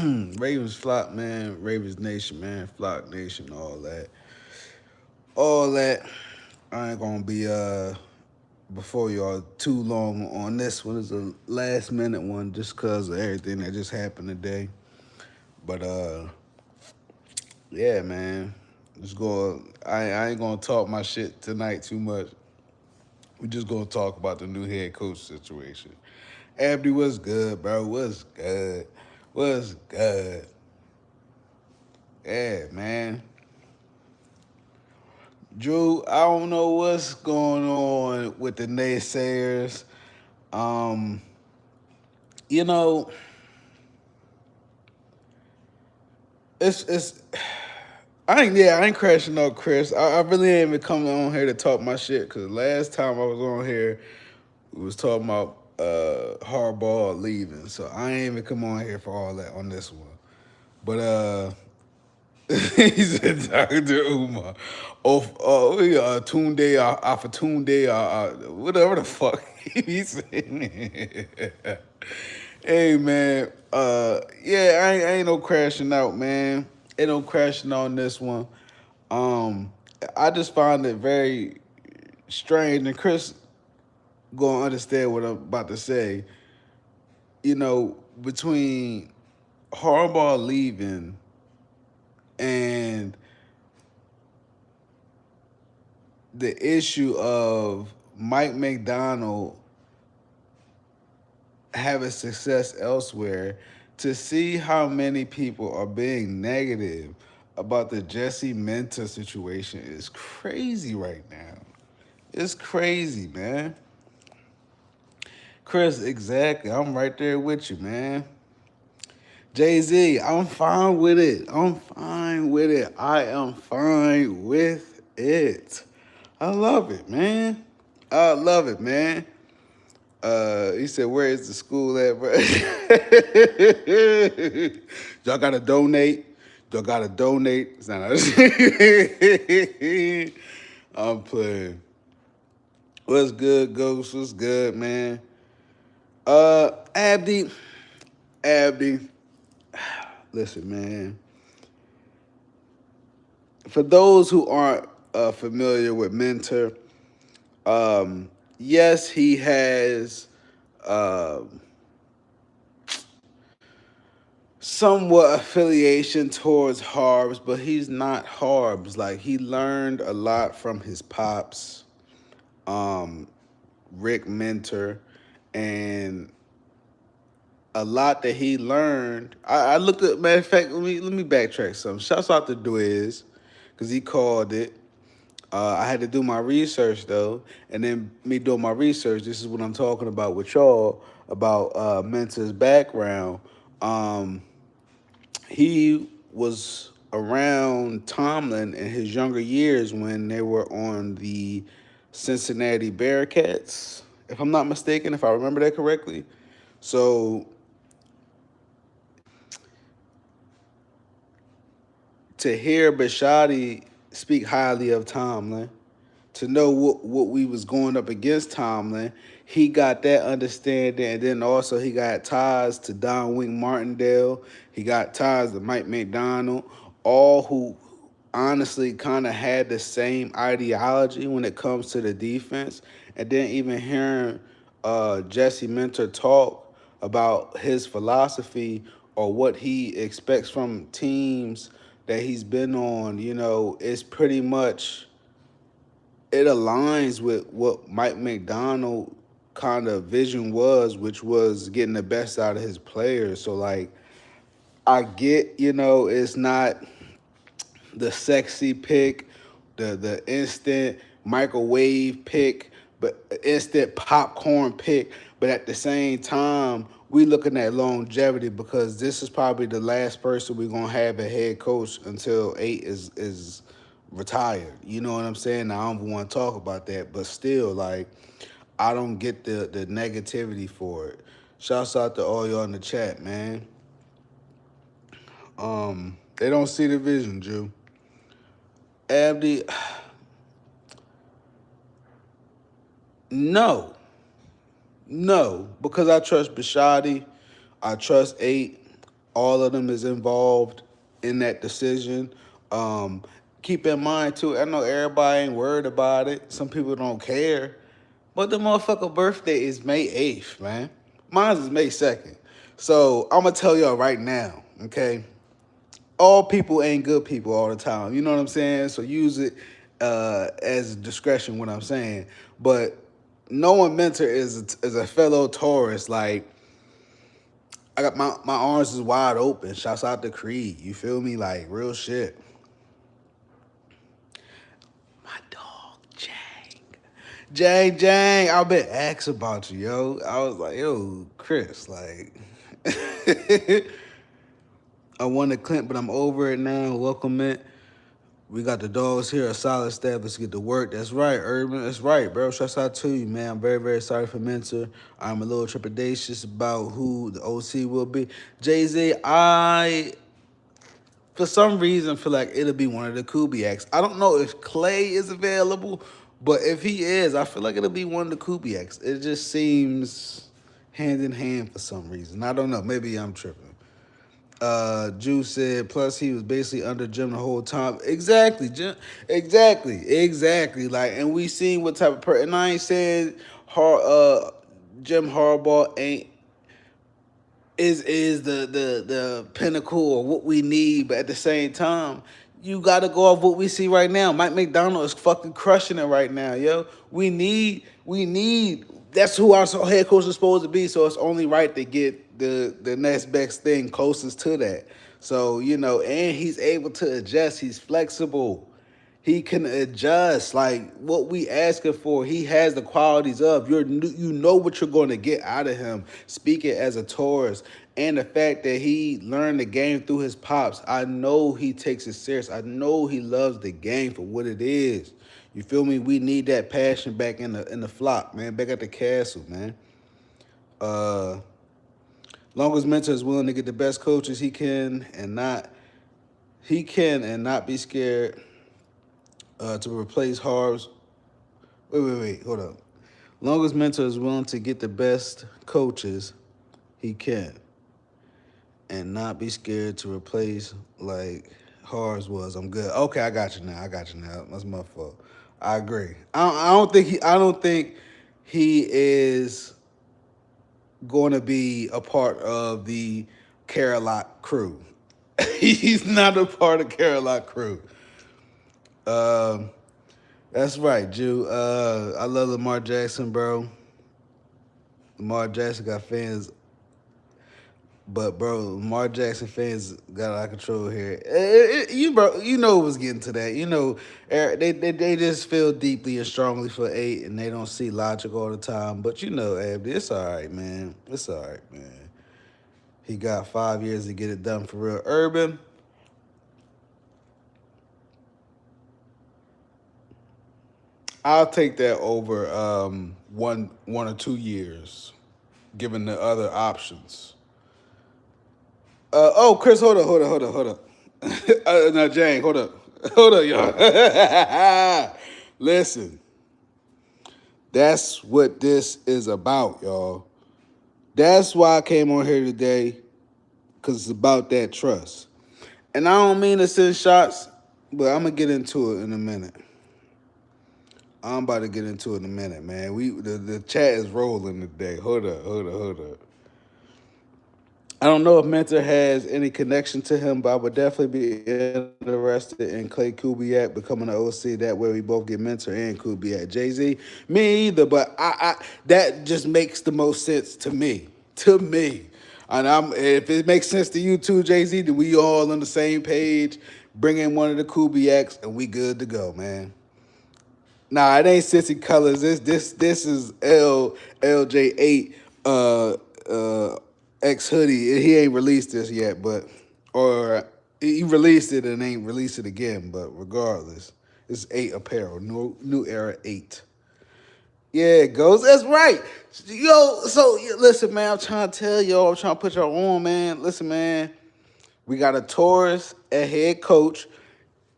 Ravens flock, man. Ravens Nation, man. Flock Nation, all that. All that. I ain't gonna be before y'all too long on this one. It's a last minute one just cause of everything that just happened today. But yeah, man. Just go I ain't gonna talk my shit tonight too much. We just gonna talk about the new head coach situation. Abdi, what's good, bro? What's good? What's good? Yeah, man. Drew, I don't know what's going on with the naysayers. Um, you know, it's I ain't crashing out Chris. I really ain't even coming on here to talk my shit because last time I was on here, we was talking about Harbaugh leaving. So I ain't even come on here for all that on this one. But he said Dr. Umar. Tunde, for Tunde, whatever the fuck he said. Hey man, yeah, I ain't no crashing out, man. Ain't no crashing out on this one. Um, I just find it very strange, and Chris gonna understand what I'm about to say. You know, between Harbaugh leaving and the issue of Mike McDonald having success elsewhere, to see how many people are being negative about the Jesse Minter situation is crazy right now. It's crazy, man. Chris, exactly. I'm right there with you, man. Jay-Z, I'm fine with it. I'm fine with it. I am fine with it. I love it, man. I love it, man. He said, "Where is the school at, bro?" Y'all gotta donate. Y'all gotta donate. It's not. I'm playing. What's good, Ghost? What's good, man? Abdi, Abdi. Listen, man. For those who aren't familiar with Mentor, yes, he has somewhat affiliation towards Harbs, but he's not Harbs. Like, he learned a lot from his pops, Rick Mentor, and a lot that he learned. I looked at, matter of fact, let me backtrack some. Shouts out to Dwiz, because he called it. I had to do my research though, and then me doing my research, this is what I'm talking about with y'all about Mentor's background. Um, he was around Tomlin in his younger years when they were on the Cincinnati Bearcats, if I'm not mistaken, if I remember that correctly. So to hear Bishotti speak highly of Tomlin, to know what we was going up against Tomlin, he got that understanding, and then also he got ties to Don Wink Martindale. He got ties to Mike McDonald, all who honestly kind of had the same ideology when it comes to the defense. And then even hearing Jesse Minter talk about his philosophy or what he expects from teams that he's been on, you know, it's pretty much, it aligns with what Mike McDonald kind of vision was, which was getting the best out of his players. So like, I get, you know, it's not the sexy pick, the instant microwave pick, but instant popcorn pick. But at the same time, we looking at longevity because this is probably the last person we're gonna have a head coach until 8 is retired. You know what I'm saying? Now, I don't want to talk about that, but still, like, I don't get the negativity for it. Shouts out to all y'all in the chat, man. They don't see the vision, Jew. Abdi, no. No, because I trust Bishotti. I trust 8. all of them is involved in that decision. Keep in mind too, I know everybody ain't worried about it. Some people don't care. But the motherfucker birthday is May 8th, man. Mine is May 2nd. So I'm gonna tell y'all right now, okay? All people ain't good people all the time. You know what I'm saying? So use it as discretion what I'm saying. But knowing Mentor is a fellow Taurus, like I got my arms is wide open. Shouts out to Creed. You feel me? Like real shit. My dog, Jang. I've been asked about you, yo. I was like, yo, Chris, like I wanted Clint, but I'm over it now. Welcome it. We got the dogs here, a solid staff. Let's get to work. That's right, Urban. That's right, bro. Shouts out to you, man. I'm very, very sorry for Mentor. I'm a little trepidatious about who the OC will be. Jay-Z, I, for some reason, feel like it'll be one of the Kubiaks. I don't know if Clay is available, but if he is, I feel like it'll be one of the Kubiaks. It just seems hand in hand for some reason. I don't know. Maybe I'm tripping. Jew said, plus he was basically under Jim the whole time. Exactly, Jim. Exactly. Like, and we seen what type of person. And I ain't saying Jim Harbaugh ain't is the pinnacle or what we need, but at the same time, you got to go off what we see right now. Mike McDonald is fucking crushing it right now, yo. We need. That's who our head coach is supposed to be. So it's only right to get the next best thing closest to that. So, you know, and he's able to adjust. He's flexible. He can adjust. Like what we asking for, he has the qualities of. You know what you're going to get out of him. Speaking as a Taurus, and the fact that he learned the game through his pops, I know he takes it serious. I know he loves the game for what it is. You feel me? We need that passion back in the flock, man. Back at the castle, man. Long as Mentor is willing to get the best coaches he can and not be scared to replace Harv's. Wait, hold up. Long as Mentor is willing to get the best coaches he can and not be scared to replace like Harv's was, I'm good. Okay, I got you now. That's my fault. I agree. I don't think he is going to be a part of the Carolot crew. He's not a part of Carolot crew. That's right, Jew. I love Lamar Jackson, bro. Lamar Jackson got fans, but bro, Lamar Jackson fans got out of control here. You know it was getting to that. You know, they just feel deeply and strongly for 8, and they don't see logic all the time. But you know, Abdi, it's all right, man. It's all right, man. He got 5 years to get it done for real. Urban. I'll take that over 1 or 2 years, given the other options. Chris, hold up. No, Jane, hold up, y'all. Listen, that's what this is about, y'all. That's why I came on here today, because it's about that trust. And I don't mean to send shots, but I'm going to get into it in a minute. I'm about to get into it in a minute, man. The chat is rolling today. Hold up. I don't know if Mentor has any connection to him, but I would definitely be interested in Clay Kubiak becoming an OC. That way we both get Mentor and Kubiak. Jay-Z, me either, but I that just makes the most sense to me. And if it makes sense to you too, Jay-Z, then we all on the same page. Bring in one of the Kubiaks and we good to go, man. Nah, it ain't Sissy Colors. This is LJ8 X Hoodie. He ain't released this yet, or he released it and ain't released it again. But regardless, it's 8 apparel, new era 8. Yeah, it goes. That's right. Yo, so listen, man. I'm trying to tell y'all. I'm trying to put y'all on, man. Listen, man. We got a Taurus at head coach.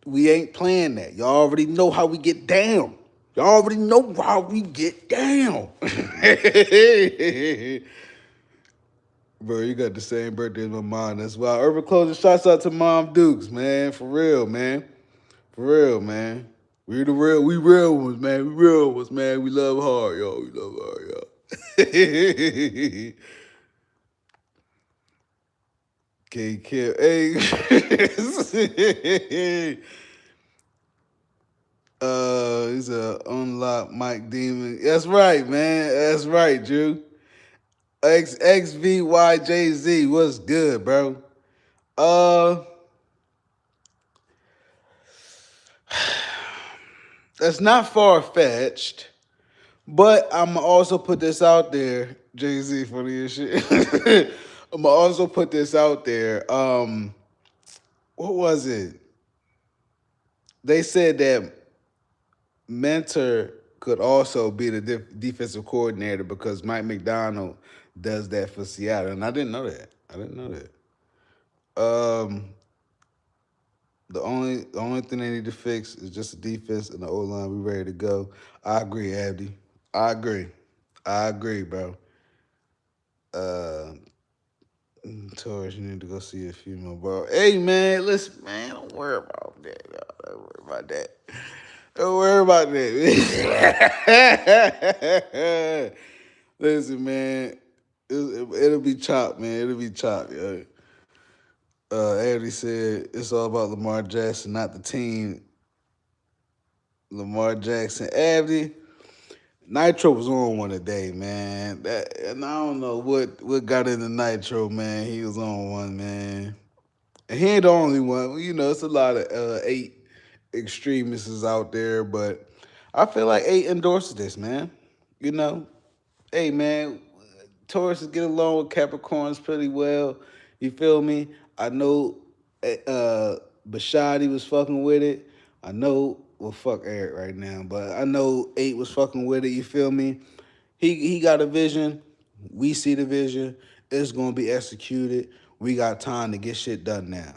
We ain't playing that. Y'all already know how we get down. Bro, you got the same birthday as my mom. That's why. Urban Closing, shouts out to Mom Dukes, man. For real, man. For real, man. We real ones, man. We real ones, man. We love hard, y'all. We love hard, y'all. K Kill. Hey. He's a unlocked Mike Demon. That's right, man. That's right, Drew. XVYJZ, what's good, bro? Uh, that's not far fetched, but I'm gonna also put this out there, Jay Z, funny as shit. I'm gonna also put this out there. What was it? They said that Mentor could also be the defensive coordinator because Mike McDonald does that for Seattle, and I didn't know that. I didn't know that. The only thing they need to fix is just the defense and the O line. We ready to go. I agree, Abdi. I agree. I agree, bro. Uh, Taurus, you need to go see a female, bro. Hey, man, listen, man, don't worry about that. Don't worry about that. Don't worry about that. Listen, man, it'll be chopped, man. It'll be chopped, yo. Andy said it's all about Lamar Jackson, not the team. Lamar Jackson, Abdi. Nitro was on one today, man. And I don't know what got into Nitro, man. He was on one, man. And he ain't the only one. You know, it's a lot of 8 extremists out there, but I feel like 8 endorses this, man. You know, hey, man, Tauruses get along with Capricorns pretty well. You feel me? I know Bashadi was fucking with it. I know, well, fuck Eric right now, but I know 8 was fucking with it. You feel me? He got a vision. We see the vision. It's gonna be executed. We got time to get shit done now.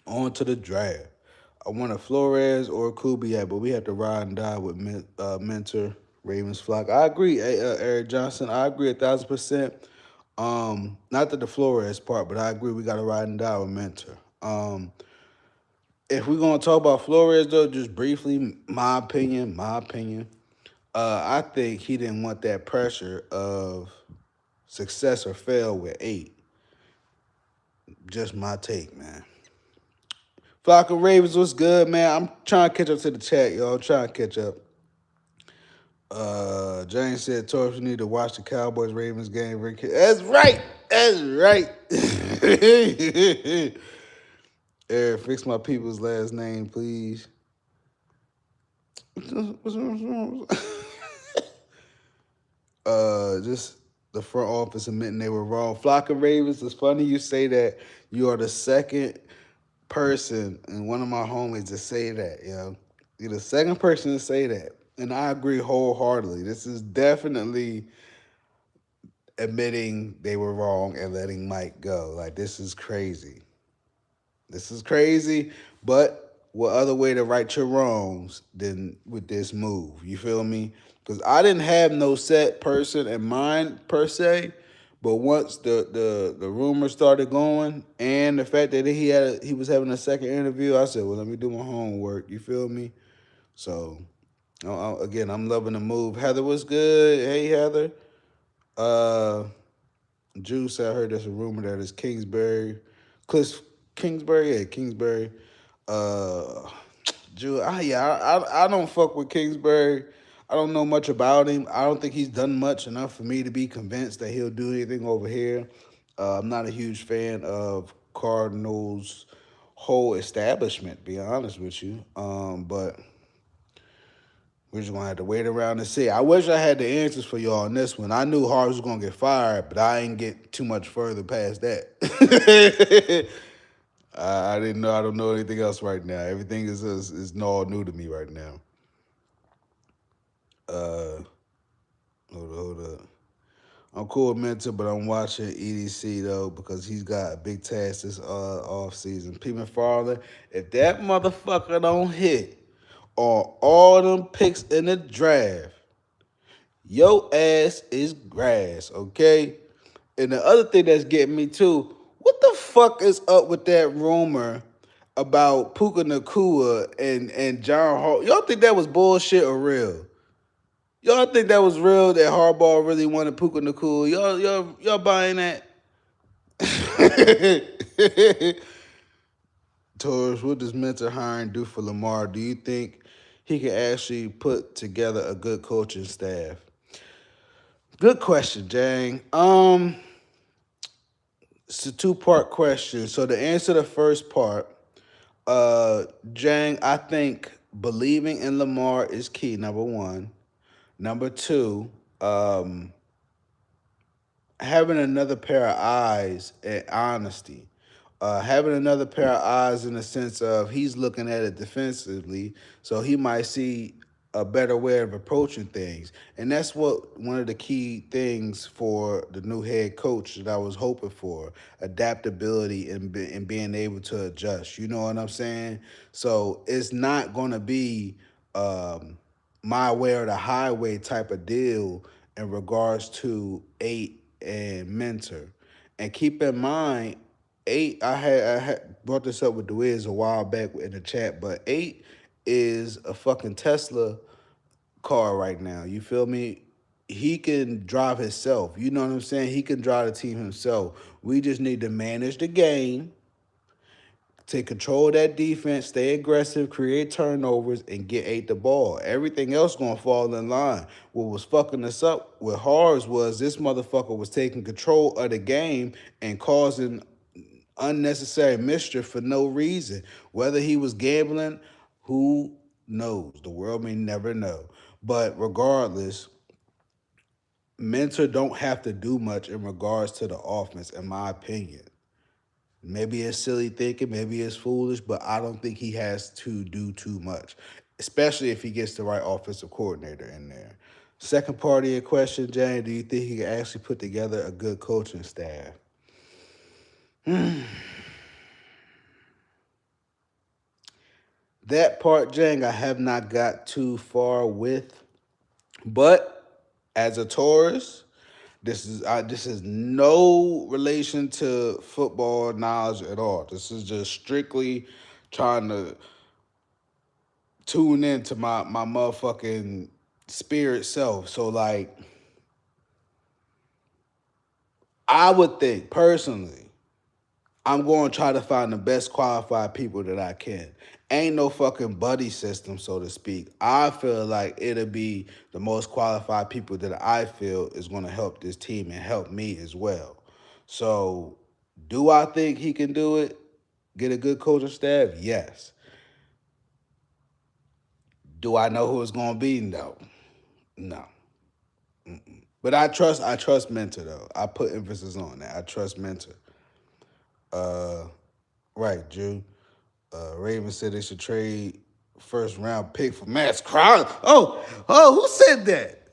On to the draft. I want a Flores or a Kubiak, but we have to ride and die with Mentor Ravens Flock. I agree, Eric Johnson. I agree 1,000%. Not that the Flores part, but I agree we got to ride and die with Mentor. If we're gonna talk about Flores though, just briefly, my opinion. I think he didn't want that pressure of success or fail with 8. Just my take, man. Flock of Ravens, what's good, man? I'm trying to catch up to the chat, y'all. I'm trying to catch up. James said, Torres, you need to watch the Cowboys Ravens game. That's right. That's right. Eric, fix my people's last name, please. Just the front office admitting they were wrong. Flock of Ravens, it's funny you say that. You are the second person and one of my homies to say that, yo. You're the second person to say that. And I agree wholeheartedly. This is definitely admitting they were wrong and letting Mike go. Like, this is crazy. This is crazy, but what other way to right your wrongs than with this move? You feel me? Because I didn't have no set person in mind per se, but once the rumors started going and the fact that he was having a second interview, I said, well, let me do my homework. You feel me? So again, I'm loving the move. Heather was good. Hey, Heather. Juice, I heard there's a rumor that it's Kingsbury. Kingsbury, yeah, Kingsbury. Juice, I don't fuck with Kingsbury. I don't know much about him. I don't think he's done much enough for me to be convinced that he'll do anything over here. I'm not a huge fan of Cardinals' whole establishment, to be honest with you. But we're just gonna have to wait around and see. I wish I had the answers for y'all on this one. I knew Hart was gonna get fired, but I didn't get too much further past that. I didn't know. I don't know anything else right now. Everything is all new to me right now. Hold up. I'm cool with Mentor, but I'm watching EDC though because he's got a big task this off season. P. McFarland, if that motherfucker don't hit on all them picks in the draft, your ass is grass, okay? And the other thing that's getting me too, what the fuck is up with that rumor about Puka Nakua and John Hall? Y'all think that was bullshit or real? Y'all think that was real? That Harbaugh really wanted Puka Nakua? Y'all buying that? Taurus, what does mentor hiring do for Lamar? Do you think he can actually put together a good coaching staff? Good question, Jang. It's a two-part question. So to answer the first part, Jang, I think believing in Lamar is key, number one. Number two, having another pair of eyes and honesty. Having another pair of eyes in the sense of he's looking at it defensively, so he might see a better way of approaching things. And that's what one of the key things for the new head coach that I was hoping for, adaptability and being able to adjust. You know what I'm saying? So it's not going to be my way or the highway type of deal in regards to eight and mentor. And keep in mind, eight, I had brought this up with Dewiz a while back in the chat, but eight is a fucking Tesla car right now. You feel me? He can drive himself. You know what I'm saying? He can drive the team himself. We just need to manage the game, take control of that defense, stay aggressive, create turnovers, and get eight the ball. Everything else gonna fall in line. What was fucking us up with Hars was this motherfucker was taking control of the game and causing unnecessary mischief for no reason. Whether he was gambling, who knows? The world may never know. But regardless, Mentor don't have to do much in regards to the offense, in my opinion. Maybe it's silly thinking, maybe it's foolish, but I don't think he has to do too much, especially if he gets the right offensive coordinator in there. Second part of your question, Jane, do you think he can actually put together a good coaching staff? That part, Jang, I have not got too far with. But as a Taurus, this is no relation to football knowledge at all. This is just strictly trying to tune into my motherfucking spirit self. So like, I would think personally, I'm going to try to find the best qualified people that I can. Ain't no fucking buddy system, so to speak. I feel like it'll be the most qualified people that I feel is going to help this team and help me as well. So, do I think he can do it? Get a good coaching staff? Yes. Do I know who it's going to be? No. No. Mm-mm. But I trust Mentor, though. I put emphasis on that. I trust Mentor. Right, Drew. Ravens said they should trade first round pick for Max Crosby. Who said that?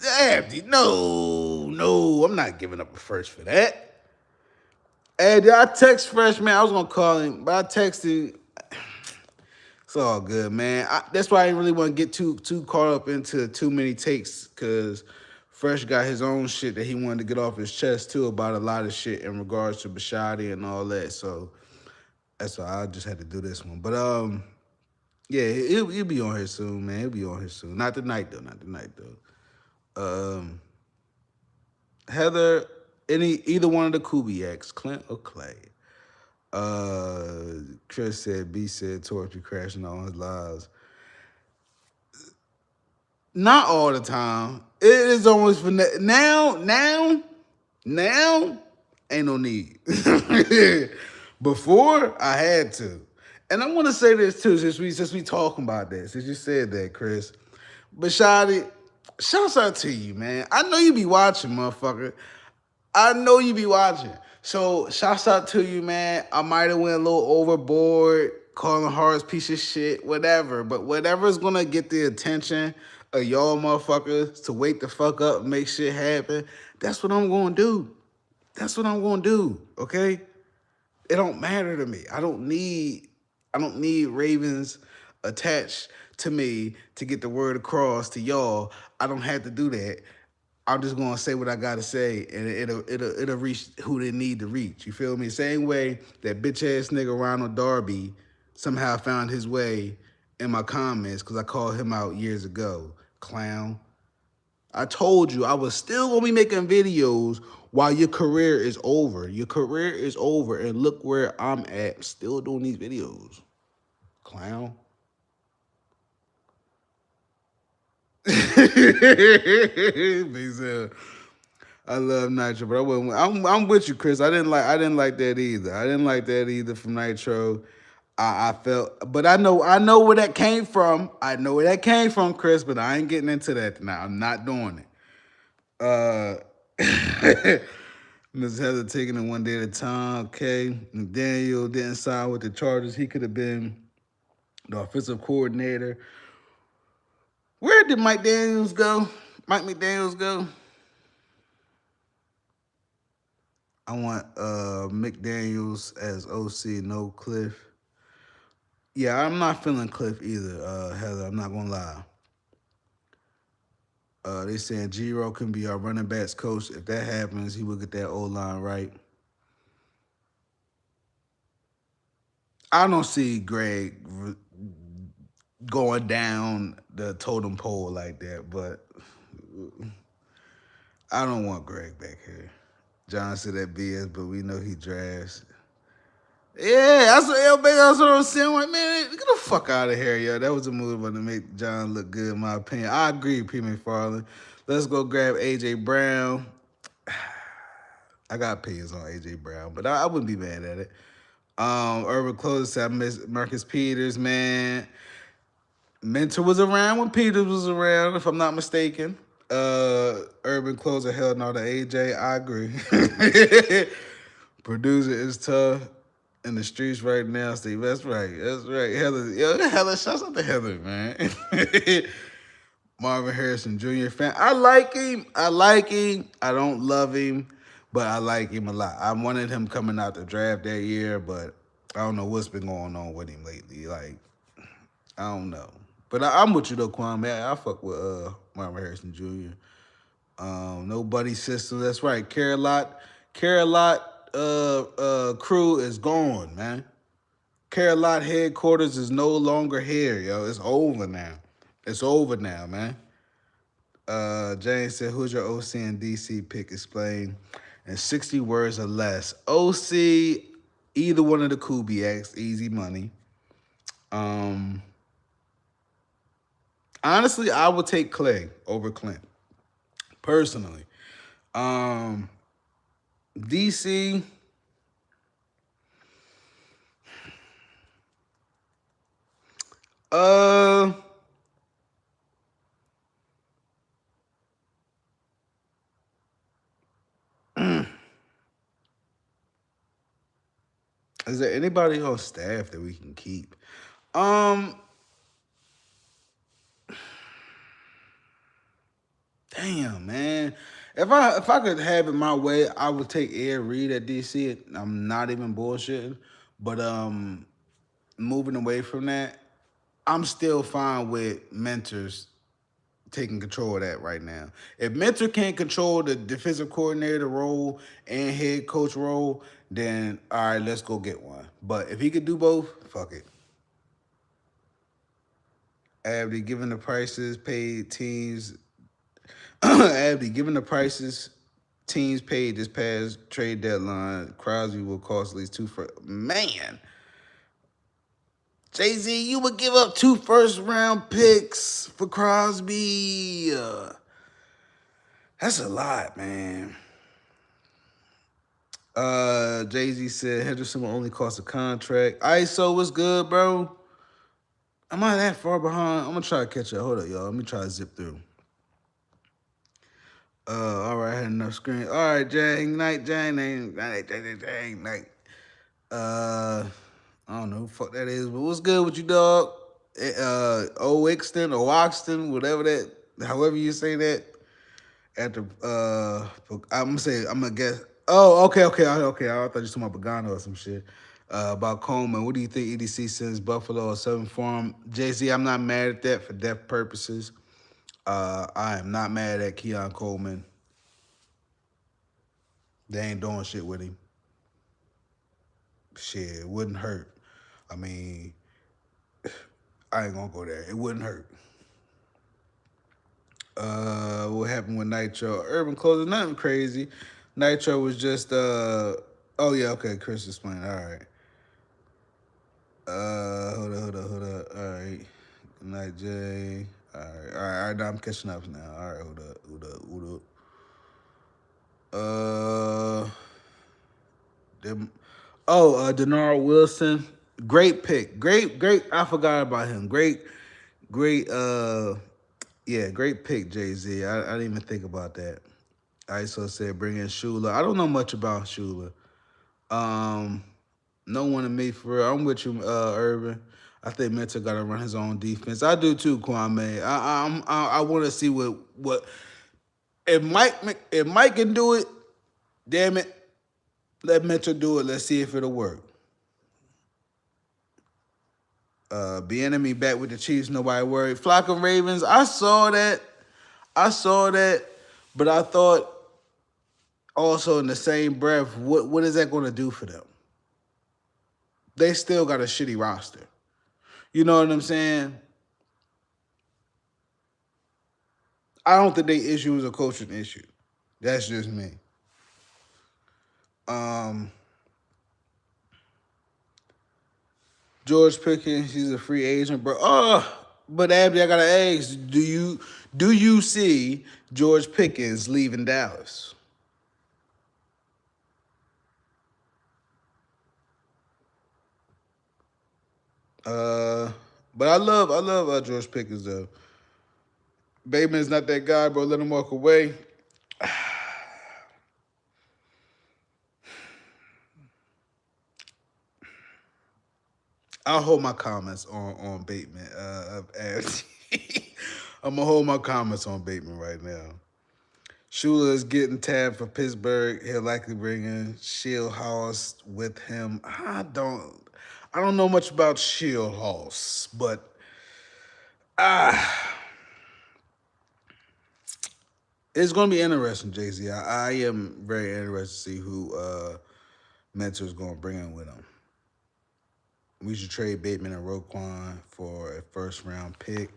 Damn, no, I'm not giving up a first for that. Hey, did I text Fresh, man? I was gonna call him, but I texted. It's all good, man. That's why I didn't really want to get too caught up into too many takes, because Fresh got his own shit that he wanted to get off his chest too about a lot of shit in regards to Bashadi and all that. So that's why I just had to do this one. But yeah, he'll be on here soon, man. He'll be on here soon. Not tonight though. Heather, either one of the Kubiaks, Clint or Clay. Chris said, B said, Torch be crashing all his lives. Not all the time. It is always for now, ain't no need. Before, I had to. And I want to say this too, since we talking about this, since you said that, Chris. But Shadi, shouts out to you, man. I know you be watching, motherfucker. I know you be watching. So shouts out to you, man. I might have went a little overboard, calling Harris piece of shit, whatever. But whatever's gonna get the attention of y'all motherfuckers to wake the fuck up and make shit happen, that's what I'm gonna do. That's what I'm gonna do, okay? It don't matter to me. I don't need Ravens attached to me to get the word across to y'all. I don't have to do that. I'm just gonna say what I gotta say, and it'll reach who they need to reach. You feel me? Same way that bitch ass nigga Ronald Darby somehow found his way in my comments because I called him out years ago. Clown. I told you I was still gonna be making videos while your career is over. Your career is over, and look where I'm at, still doing these videos. Clown. I love Nitro, but I wouldn't. I'm with you, Chris. I didn't like that either. I didn't like that either from Nitro. I felt, but I know where that came from. I know where that came from, Chris. But I ain't getting into that now. I'm not doing it. Miss Heather taking it one day at a time. Okay, McDaniel didn't sign with the Chargers. He could have been the offensive coordinator. Where did Mike Daniels go? Mike McDaniels go? I want McDaniels as OC, no Cliff. Yeah, I'm not feeling Cliff either, Heather. I'm not gonna lie. They saying Giro can be our running backs coach. If that happens, he will get that O-line right. I don't see Greg going down the totem pole like that, but I don't want Greg back here. John said that BS, but we know he drafts. Yeah, that's what I'm saying. Like, man, get the fuck out of here, yo. That was a move to make John look good, in my opinion. I agree, P. McFarland. Let's go grab AJ Brown. I got opinions on AJ Brown, but I wouldn't be mad at it. Urban Closer said I miss Marcus Peters, man. Mentor was around when Peters was around, if I'm not mistaken. Urban Closer held no to AJ. I agree. Producer is tough in the streets right now, Steve. That's right. That's right. Heather, shouts out to Heather, man. Marvin Harrison Jr. fan. I like him. I don't love him, but I like him a lot. I wanted him coming out the draft that year, but I don't know what's been going on with him lately. Like, I don't know. But I'm with you though, Kwame. I fuck with Marvin Harrison Jr. No buddy system. That's right. Carolot crew is gone, man. Carolot headquarters is no longer here, yo. It's over now. It's over now, man. James said, who's your OC and DC pick? Explain in 60 words or less. OC, either one of the Kubiaks, easy money. Honestly, I would take Clay over Clint. Personally. DC. Is there anybody on staff that we can keep? Damn, man. If I could have it my way, I would take Ed Reed at DC. I'm not even bullshitting. But moving away from that, I'm still fine with mentors taking control of that right now. If mentor can't control the defensive coordinator role and head coach role, then all right, let's go get one. But if he could do both, fuck it. Abdi, given the prices paid teams, Abdi, given the prices teams paid this past trade deadline, Crosby will cost at least two first. Man, Jay-Z, you would give up 2 first-round picks for Crosby. That's a lot, man. Jay-Z said Henderson will only cost a contract. ISO, what's good, bro? Am I that far behind? I'm gonna try to catch up. Hold up, y'all. Let me try to zip through. All right, I had enough screen. All right, Jang Night. I don't know who the fuck that is, but what's good with you, dog? Oxton or Oxton, whatever that, however you say that. I'm gonna guess. Oh, okay. I thought you were talking about Pagano or some shit. About Coleman. What do you think EDC sends Buffalo or Southern Farm? JC, I'm not mad at that for depth purposes. I am not mad at Keon Coleman. They ain't doing shit with him. Shit, it wouldn't hurt. I mean, I ain't gonna go there. It wouldn't hurt. What happened with Nitro? Urban closing, nothing crazy. Nitro was just oh yeah, okay, Chris explained. All right. Hold up. All right. Good night, Jay. All right, now I'm catching up now. All right, hold up. Them, Denard Wilson. Great pick. Great. I forgot about him. Great, yeah, great pick, Jay-Z. I didn't even think about that. ISO said bring in Shula. I don't know much about Shula. No one to me for real. I'm with you, Urban. I think Mentor got to run his own defense. I do too, Kwame. I want to see what if Mike can do it. Damn it, let Mentor do it. Let's see if it'll work. Enemy back with the Chiefs. Nobody worried. Flock of Ravens. I saw that, but I thought also in the same breath, what is that going to do for them? They still got a shitty roster. You know what I'm saying? I don't think they issue is a coaching issue. That's just me. George Pickens, he's a free agent, bro. But Abby, I gotta ask, do you see George Pickens leaving Dallas? But I love George Pickens though. Bateman's not that guy, bro. Let him walk away. I'll hold my comments on Bateman. I'm gonna hold my comments on Bateman right now. Shula is getting tabbed for Pittsburgh. He'll likely bring in Shieldhouse with him. I don't know much about Shieldhouse, but it's gonna be interesting, Jay-Z. I am very interested to see who Mentor's gonna bring in with him. We should trade Bateman and Roquan for a first round pick.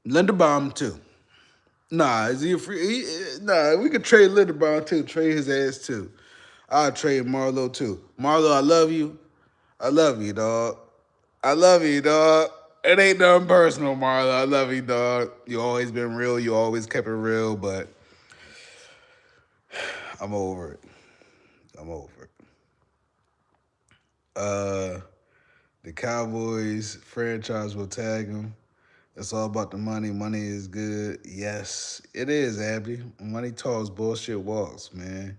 Linderbaum too. Nah, is he a free? Nah, we could trade Linderbaum too. Trade his ass too. I'll trade Marlo too. Marlo, I love you. I love you, dog. I love you, dog. It ain't nothing personal, Marlo. I love you, dog. You always been real. You always kept it real, but I'm over it. I'm over it. The Cowboys franchise will tag him. It's all about the money. Money is good. Yes, it is, Abby. Money talks, bullshit walks, man.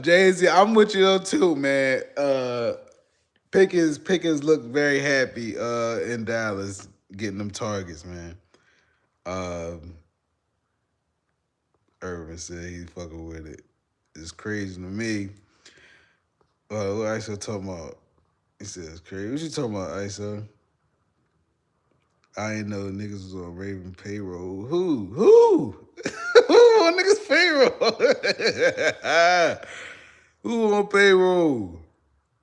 Jay-Z, I'm with you though too, man. Pickens looked very happy in Dallas getting them targets, man. Urban said he's fucking with it. It's crazy to me. What ISO talking about? He said it's crazy. What you talking about, ISO? I ain't know niggas was on Raven payroll. Who? Who on niggas payroll? Who on payroll?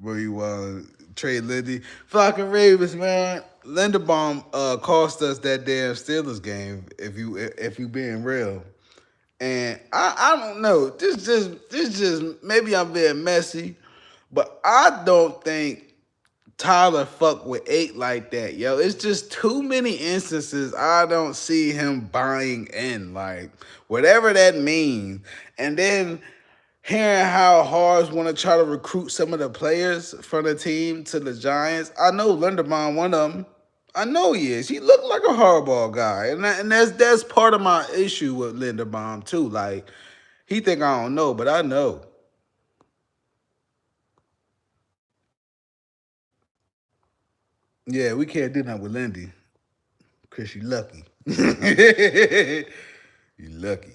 Bro, you want to trade Lindy? Fucking Ravens, man. Linderbaum cost us that damn Steelers game. If you being real, and I don't know. This just maybe I'm being messy, but I don't think Tyler fuck with 8 like that, yo. It's just too many instances I don't see him buying in, like whatever that means. And then hearing how Hars want to try to recruit some of the players from the team to the Giants. I know Linderbaum, one of them. I know he is. He looked like a hardball guy, and that's part of my issue with Linderbaum too. Like he think I don't know, but I know. Yeah, we can't do nothing with Lindy. Chris, you lucky. You lucky.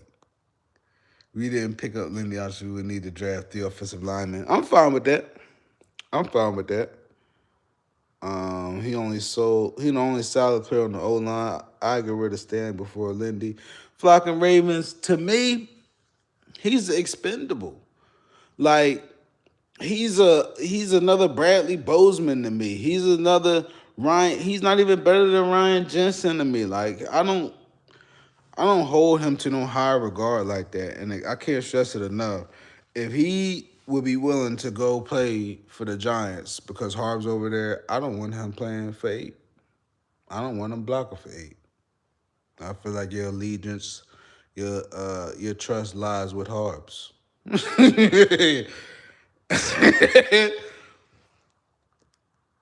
we didn't pick up Lindy Austin. We would need to draft the offensive lineman. I'm fine with that. I'm fine with that. He the only solid player on the O line. I get rid of Stan before Lindy. Flocking Ravens, to me, he's expendable. Like he's another Bradley Bozeman to me. He's another Ryan. He's not even better than Ryan Jensen to me. Like I don't hold him to no high regard like that, and I can't stress it enough. If he would be willing to go play for the Giants because Harb's over there, I don't want him playing for 8. I don't want him blocking for 8. I feel like your allegiance, your trust lies with Harbs.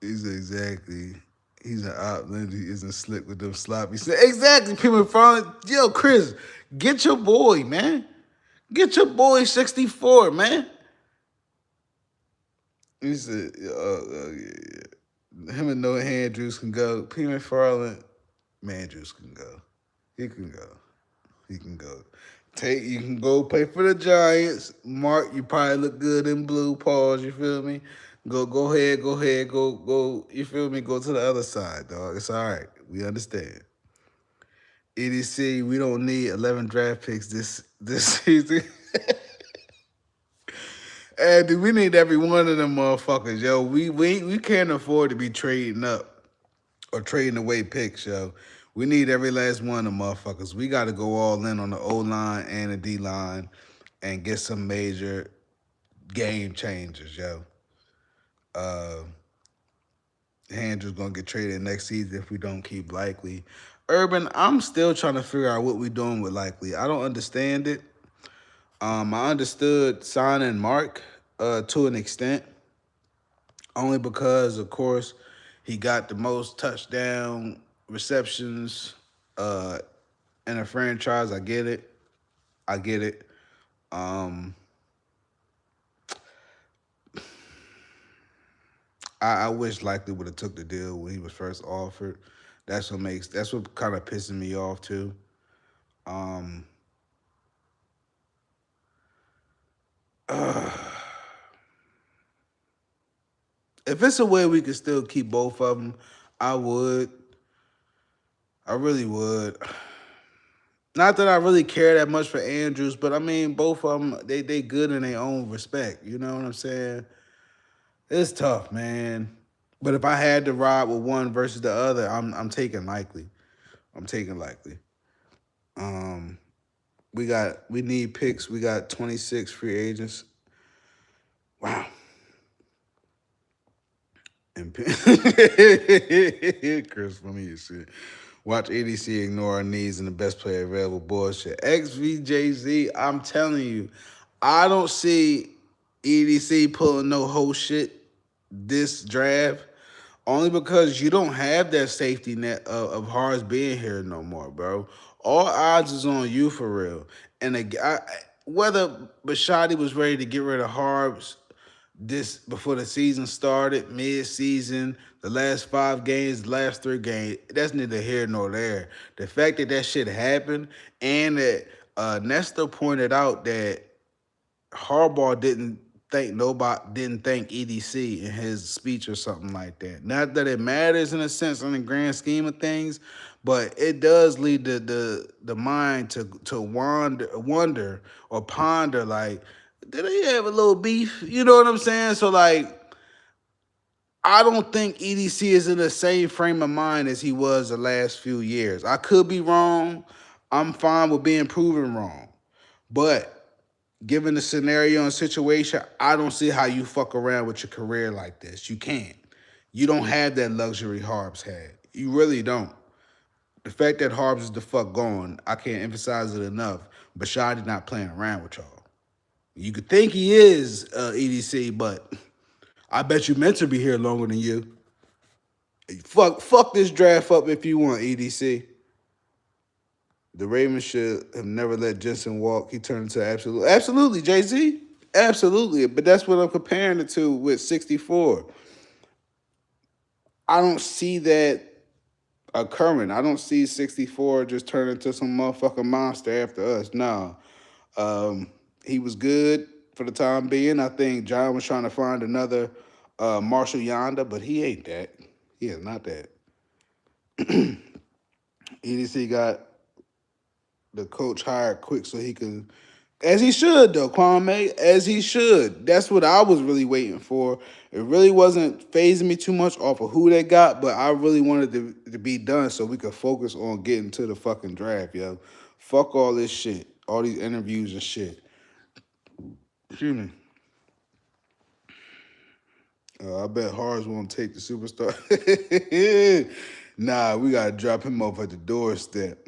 He's exactly. He's an op. Lindsay isn't slick with them sloppy. Exactly. People front. Yo, Chris, get your boy, man. Get your boy 64, man. He said, yeah. Him and Noah Andrews can go. P. McFarland, Andrews can go. He can go. He can go. You can go play for the Giants. Mark, you probably look good in blue. Pause, you feel me? Go ahead, go. You feel me? Go to the other side, dog. It's all right. We understand. EDC, we don't need 11 draft picks this season. And dude, we need every one of them motherfuckers, yo. We can't afford to be trading up or trading away picks, yo. We need every last one of them motherfuckers. We got to go all in on the O line and the D line and get some major game changers, yo. Andrew's gonna get traded next season if we don't keep Likely. Urban, I'm still trying to figure out what we're doing with Likely. I don't understand it. I understood signing Mark to an extent, only because, of course, he got the most touchdown receptions in a franchise. I get it. I wish Likely would have took the deal when he was first offered. That's what kind of pissing me off too. If it's a way we could still keep both of them, I would. I really would. Not that I really care that much for Andrews, but I mean, both of them, they good in their own respect. You know what I'm saying? It's tough, man. But if I had to ride with one versus the other, I'm taking Likely. I'm taking Likely. We need picks. We got 26 free agents. Wow. And Chris, for me, shit. Watch ADC ignore our needs and the best player available bullshit. XVJZ, I'm telling you, I don't see EDC pulling no whole shit this draft. Only because you don't have that safety net of Hards being here no more, bro. All odds is on you for real. And whether Bashotti was ready to get rid of Harbs this before the season started, mid-season, the last 5 games, the last 3 games, that's neither here nor there. The fact that shit happened and that Nestor pointed out that Harbaugh didn't thank EDC in his speech or something like that. Not that it matters in a sense in the grand scheme of things, but it does lead the mind to wonder or ponder like, did they have a little beef? You know what I'm saying? So like, I don't think EDC is in the same frame of mind as he was the last few years. I could be wrong. I'm fine with being proven wrong. But given the scenario and situation, I don't see how you fuck around with your career like this. You can't. You don't have that luxury Harbs had. You really don't. The fact that Harbs is the fuck gone, I can't emphasize it enough. Bashotti not playing around with y'all. You could think he is EDC, but I bet you meant to be here longer than you. Fuck this draft up if you want, EDC. The Ravens should have never let Jensen walk. He turned into absolutely, Jay-Z. Absolutely. But that's what I'm comparing it to with 64. I don't see that occurring. I don't see 64 just turn into some motherfucking monster after us. No. He was good for the time being. I think John was trying to find another Marshall Yonder, but he ain't that. He is not that. EDC got the coach hired quick so he could, as he should though, Kwame, as he should. That's what I was really waiting for. It really wasn't phasing me too much off of who they got, but I really wanted to be done so we could focus on getting to the fucking draft, yo. Fuck all this shit, all these interviews and shit. Excuse me. I bet Hars won't take the superstar. Nah, we gotta drop him off at the doorstep.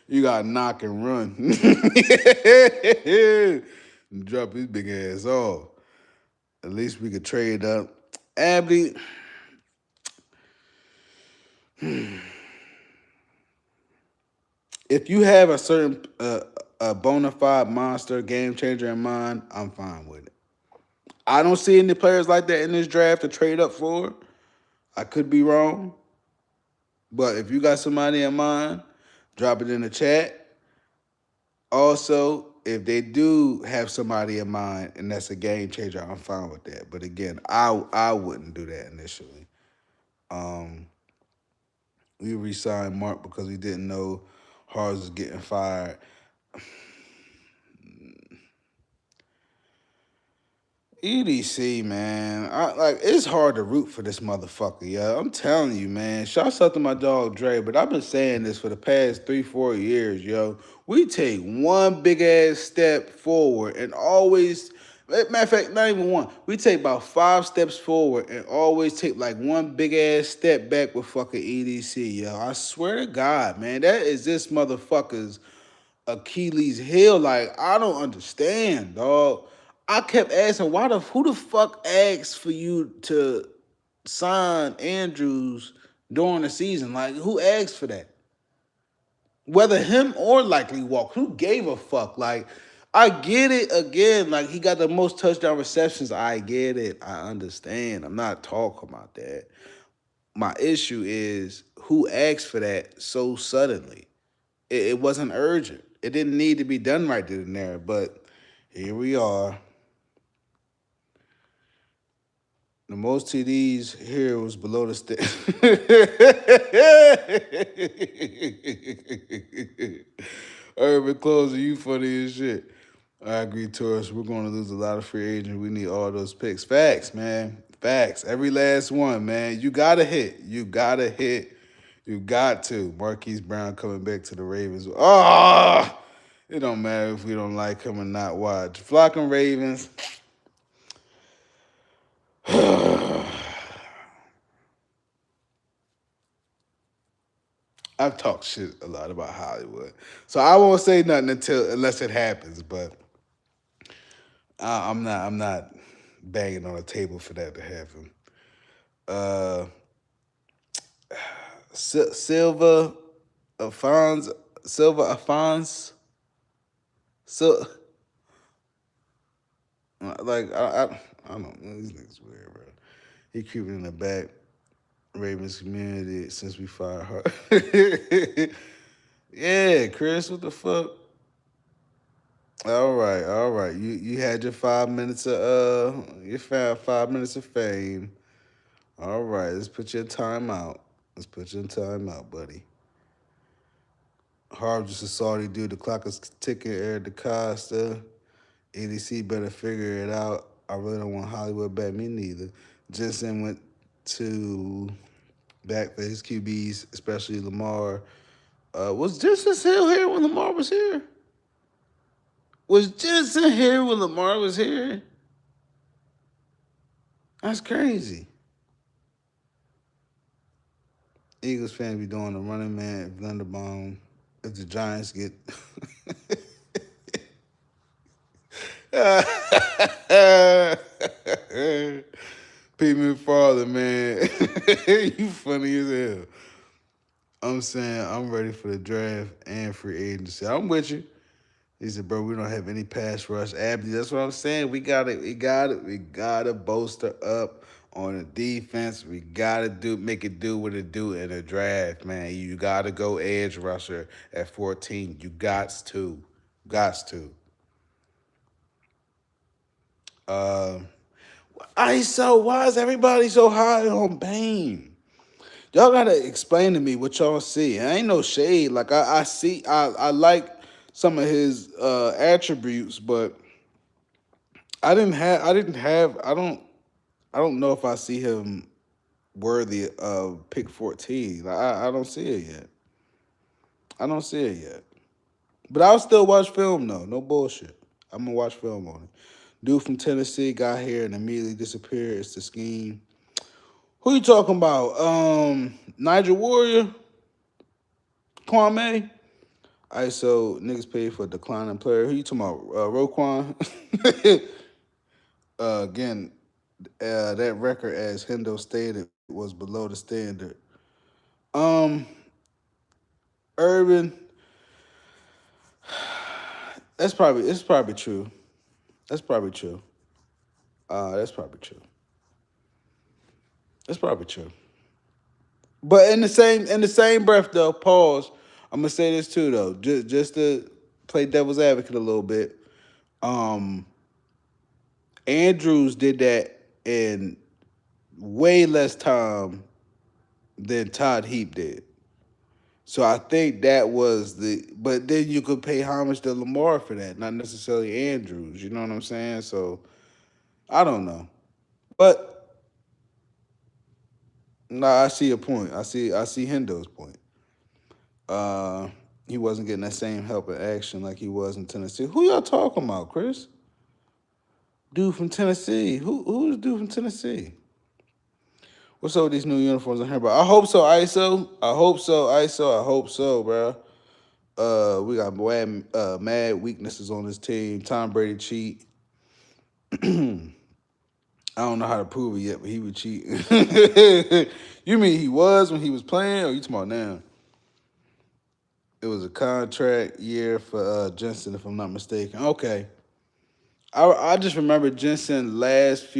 You gotta knock and run. Drop his big ass off. At least we could trade up. Abby. If you have a certain a bona fide monster game changer in mind, I'm fine with it. I don't see any players like that in this draft to trade up for. I could be wrong. But if you got somebody in mind, drop it in the chat. Also, if they do have somebody in mind and that's a game changer, I'm fine with that. But again, I wouldn't do that initially. We re-signed Mark because we didn't know Hars was getting fired. EDC, man, it's hard to root for this motherfucker, yo. I'm telling you, man. Shouts out to my dog Dre, but I've been saying this for the past 3-4 years, yo. We take one big ass step forward and always, matter of fact, not even one. We take about 5 steps forward and always take like one big ass step back with fucking EDC, yo. I swear to God, man, that is this motherfucker's Achilles heel. Like, I don't understand, dog. I kept asking, who the fuck asked for you to sign Andrews during the season? Like, who asked for that? Whether him or Likely Walk, who gave a fuck? Like, I get it again. Like, he got the most touchdown receptions. I get it. I understand. I'm not talking about that. My issue is who asked for that so suddenly? It wasn't urgent. It didn't need to be done right then and there, but here we are. The most TDs here was below the state. Urban Closer, you funny as shit. I agree, Taurus. We're going to lose a lot of free agents. We need all those picks. Facts, man. Facts. Every last one, man. You got to hit. You got to hit. You got to. Marquise Brown coming back to the Ravens. Oh, it don't matter if we don't like him or not. Watch. Flocking Ravens. I've talked shit a lot about Hollywood, so I won't say nothing unless it happens. But I'm not banging on a table for that to happen. Silva Afons, so like I don't know. These niggas weird, bro. He creeping in the back. Ravens community since we fired her. Yeah, Chris, what the fuck? All right. You had your 5 minutes of you found 5 minutes of fame. All right, let's put your time out. Buddy. Harv just a salty dude. The clock is ticking. Eric DaCosta. EDC better figure it out. I really don't want Hollywood back. Me neither. Jensen went to back for his QBs, especially Lamar. Was Jensen still here when Lamar was here? Was Jensen here when Lamar was here? That's crazy. Eagles fans be doing the running man, Thunderbaum. If the Giants get... Pete McFarland, man. You funny as hell. I'm saying I'm ready for the draft and free agency. I'm with you. He said, bro, we don't have any pass rush. Abdi, that's what I'm saying. We gotta bolster up on the defense. We gotta make it do what it do in the draft, man. You gotta go edge rusher at 14. You got to. Gots to. Uh, ISO, why is everybody so high on Bane? Y'all gotta explain to me what y'all see. I ain't no shade. Like I see, I like some of his attributes, but I don't know if I see him worthy of pick 14. Like, I don't see it yet. I don't see it yet. But I'll still watch film though. No bullshit. I'm gonna watch film on it. Dude from Tennessee got here and immediately disappeared. It's the scheme. Who you talking about? Nigel Warrior, Kwame. ISO niggas paid for a declining player. Who you talking about? Roquan. Again, that record, as Hendo stated, was below the standard. Um, Urban. It's probably true. That's probably true. That's probably true. That's probably true. But in the same breath though, pause. I'm gonna say this too though, just to play devil's advocate a little bit. Um, Andrews did that in way less time than Todd Heap did. So I think that was but then you could pay homage to Lamar for that, not necessarily Andrews. You know what I'm saying? So I don't know, but no, I see a point. I see Hendo's point. Uh, he wasn't getting that same help and action like he was in Tennessee. Who y'all talking about, Chris? Dude from Tennessee. Who's dude from Tennessee? What's up with these new uniforms on here, bro? I hope so, ISO. I hope so, ISO. I hope so, bro. We got mad weaknesses on this team. Tom Brady cheat. I don't know how to prove it yet, but he would cheat. You mean he was when he was playing, or you talking about now? It was a contract year for Jensen, if I'm not mistaken. Okay. I just remember Jensen last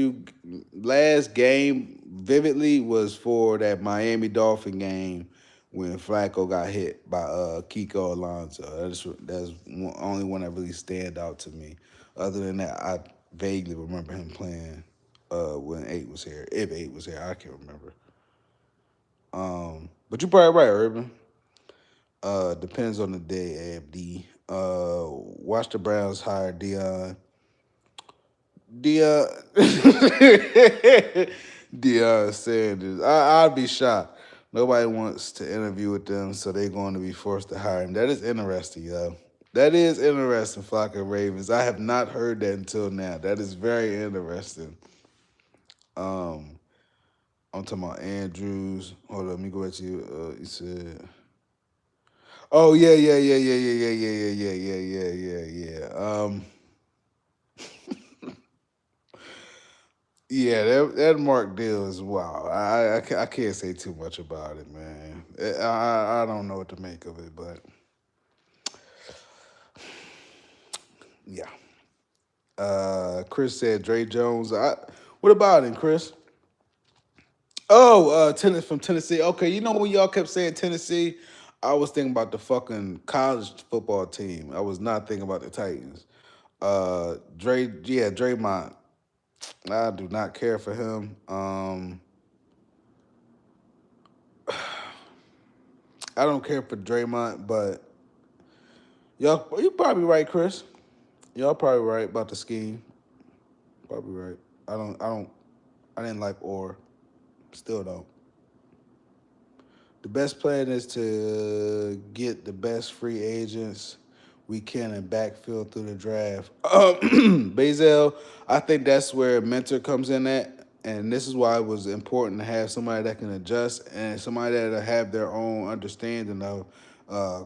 game vividly was for that Miami Dolphin game when Flacco got hit by Kiko Alonso. That's only one that really stand out to me. Other than that, I vaguely remember him playing when 8 was here. If 8 was here, I can't remember. But you're probably right, Urban. Depends on the day, AFD. Watch the Browns hire Dion Deion Sanders. I'd be shocked. Nobody wants to interview with them, so they're going to be forced to hire him. That is interesting, yo. That is interesting, Flock of Ravens. I have not heard that until now. That is very interesting. Um, I'm talking about Andrews. Hold on, let me go back to you. You said, oh yeah. Yeah, that Mark deal is wow. I can't say too much about it, man. I don't know what to make of it, but yeah. Chris said Dre Jones. What about him, Chris? Oh, tennis from Tennessee. Okay, you know when y'all kept saying Tennessee, I was thinking about the fucking college football team. I was not thinking about the Titans. Draymond. I do not care for him. I don't care for Draymond, but you probably right, Chris. Y'all probably right about the scheme. Probably right. I didn't like Orr. Still don't. The best plan is to get the best free agents we can and backfill through the draft. Bazel, I think that's where mentor comes in at. And this is why it was important to have somebody that can adjust and somebody that have their own understanding of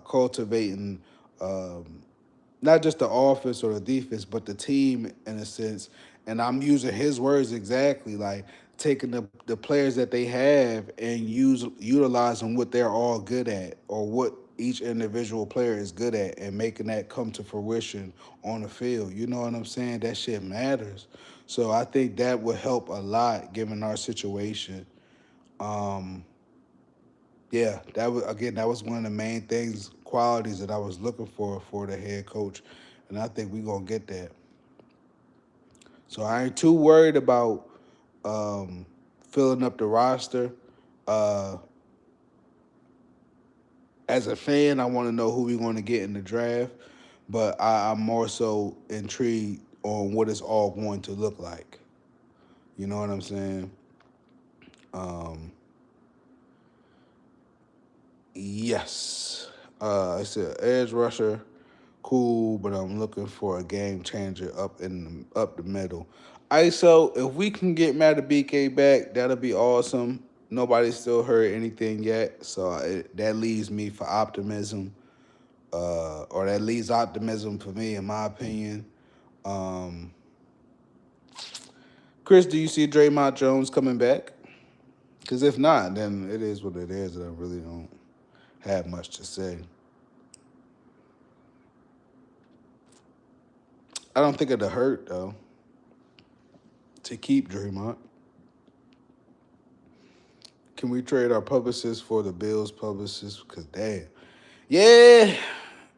cultivating not just the offense or the defense, but the team in a sense. And I'm using his words exactly, like taking the players that they have and utilizing what they're all good at or what each individual player is good at and making that come to fruition on the field. You know what I'm saying? That shit matters. So I think that would help a lot given our situation. Um, yeah, that was one of the main things, qualities that I was looking for the head coach, and I think we're gonna get that. So I ain't too worried about filling up the roster. Uh, as a fan, I want to know who we're going to get in the draft, but I'm more so intrigued on what it's all going to look like. You know what I'm saying? Um, yes. It's an edge rusher, cool, but I'm looking for a game changer up the middle. ISO, if we can get Matabike back, that'll be awesome. Nobody's still heard anything yet, so that leaves me for optimism, or that leaves optimism for me, in my opinion. Um, Chris, do you see Draymond Jones coming back? Because if not, then it is what it is, and I really don't have much to say. I don't think it'd hurt, though, to keep Draymond. Can we trade our publicist for the Bills publicist? Because, damn. Yeah.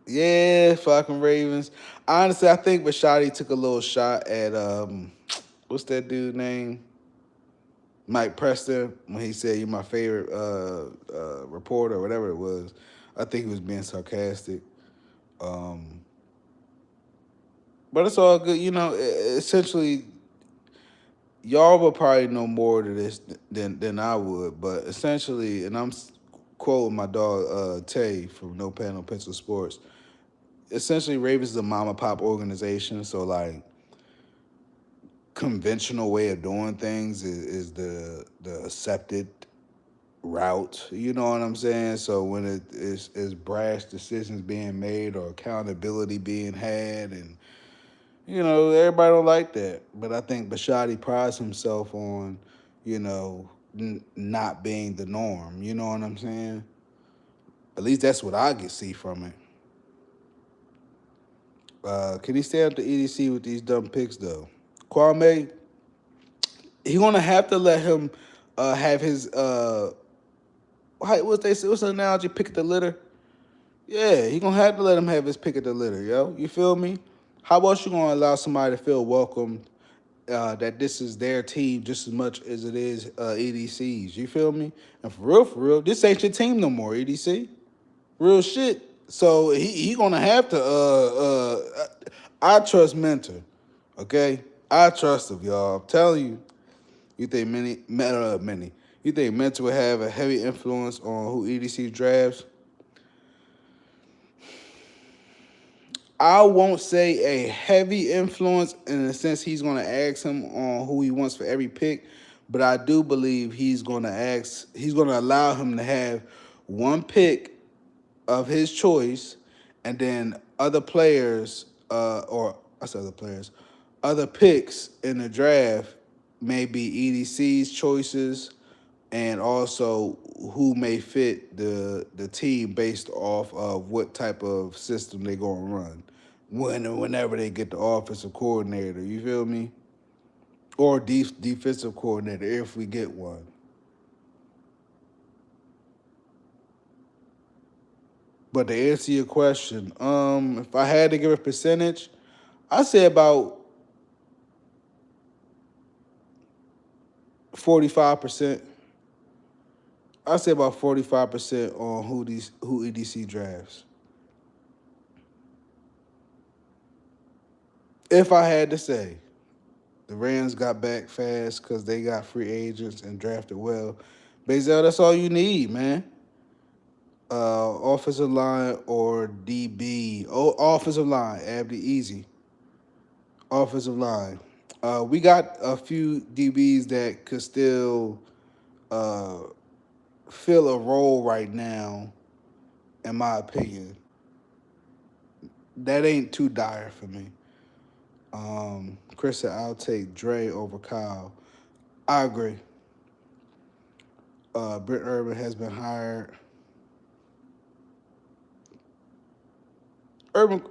Yeah, fucking Ravens. Honestly, I think Bashotti took a little shot at, what's that dude's name? Mike Preston, when he said, "You're my favorite reporter," or whatever it was. I think he was being sarcastic. Um, but it's all good. You know, essentially, y'all will probably know more to this than I would. But essentially, and I'm quoting my dog Tay from No Pen No Pencil Sports. Essentially, Ravens is a mom and pop organization, so like conventional way of doing things is the accepted route. You know what I'm saying? So when it is brash decisions being made or accountability being had, and you know everybody don't like that. But I think Bashotti prides himself on, you know, not being the norm. You know what I'm saying? At least that's what I get see from it. Can he stay up to EDC with these dumb picks though? Kwame, he gonna have to let him have his what's the analogy? Pick of the litter. Yeah, he gonna have to let him have his pick of the litter, yo. You feel me? How else you gonna allow somebody to feel welcome? That this is their team just as much as it is EDC's. You feel me? And for real, this ain't your team no more, EDC. Real shit. So he gonna have to. I trust Mentor. Okay, I trust him, y'all. I'm telling you. You think many? You think Mentor will have a heavy influence on who EDC drafts? I won't say a heavy influence in the sense he's going to ask him on who he wants for every pick, but I do believe he's going to allow him to have one pick of his choice, and then other players, or I said other players, other picks in the draft may be EDC's choices, and also who may fit the team based off of what type of system they're gonna run whenever they get the offensive coordinator. You feel me? Or defensive coordinator if we get one. But to answer your question, if I had to give a percentage, I'd say about 45%. I'd say about 45% on who EDC drafts. If I had to say, the Rams got back fast because they got free agents and drafted well. Bazel, that's all you need, man. Offensive line or DB. Oh, offensive line, Abdi, easy. Offensive line. We got a few DBs that could still uh, fill a role right now, in my opinion. That ain't too dire for me. Chris said, I'll take Dre over Kyle. I agree. Brent Urban has been hired. Urban.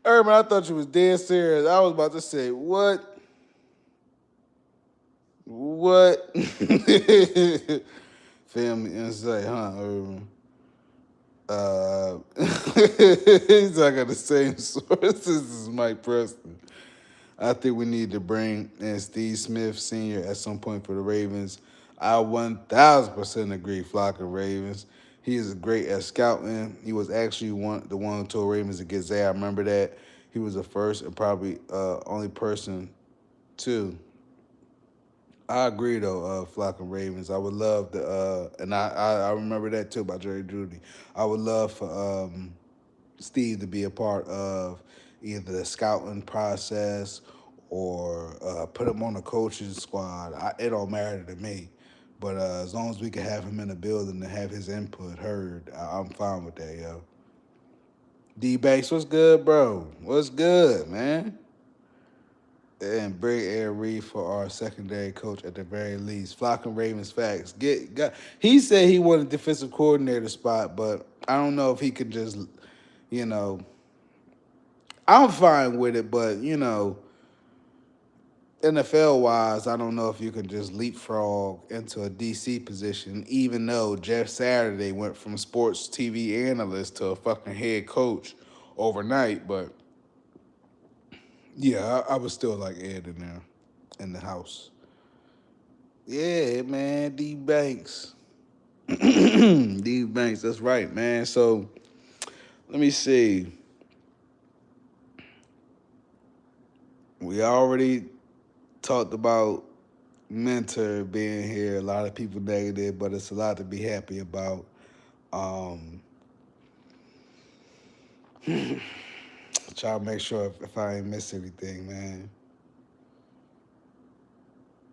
Urban, I thought you was dead serious. I was about to say, what? What? Family insight, huh, Urban? He's not got the same sources as Mike Preston. I think we need to bring in Steve Smith Sr. at some point for the Ravens. I 1000% agree, flock of Ravens. He is great at scouting. He was actually the one who told Ravens to get Zay. I remember that. He was the first and probably only person to. I agree though, flock of Ravens. I would love to, and I remember that too by Jerry Judy. I would love for Steve to be a part of either the scouting process or put him on the coaching squad. It don't matter to me. But as long as we can have him in the building and have his input heard, I'm fine with that, yo. D Banks, what's good, bro? What's good, man? And bring Ed Reed for our secondary coach at the very least. Flocking Ravens facts. He said he wanted defensive coordinator spot, but I don't know if he could just, you know, I'm fine with it, but NFL wise, I don't know if you can just leapfrog into a DC position, even though Jeff Saturday went from sports TV analyst to a fucking head coach overnight. But yeah, I would still like Ed in there in the house. Yeah, man, D Banks. D Banks, that's right, man. So let me see. We already talked about Mentor being here. A lot of people negative, but it's a lot to be happy about. Try to make sure if I ain't miss anything, man.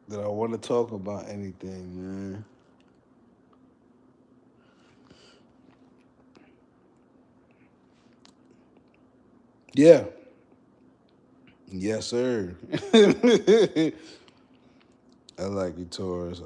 That I want to talk about anything, man. Yeah. Yes, sir. I like you, Taurus.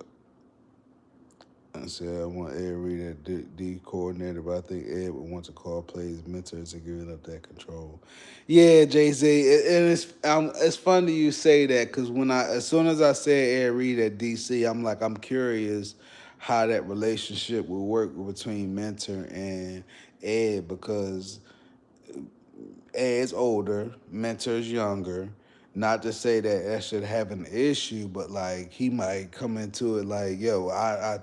I said I want Ed Reed at D coordinator, but I think Ed would want to call plays mentors and giving up that control. Yeah, Jay Z, and it's funny you say that because as soon as I said Ed Reed at DC, I'm curious how that relationship will work between mentor and Ed because Ed's older, mentor's younger. Not to say that should have an issue, but like he might come into it like, yo, I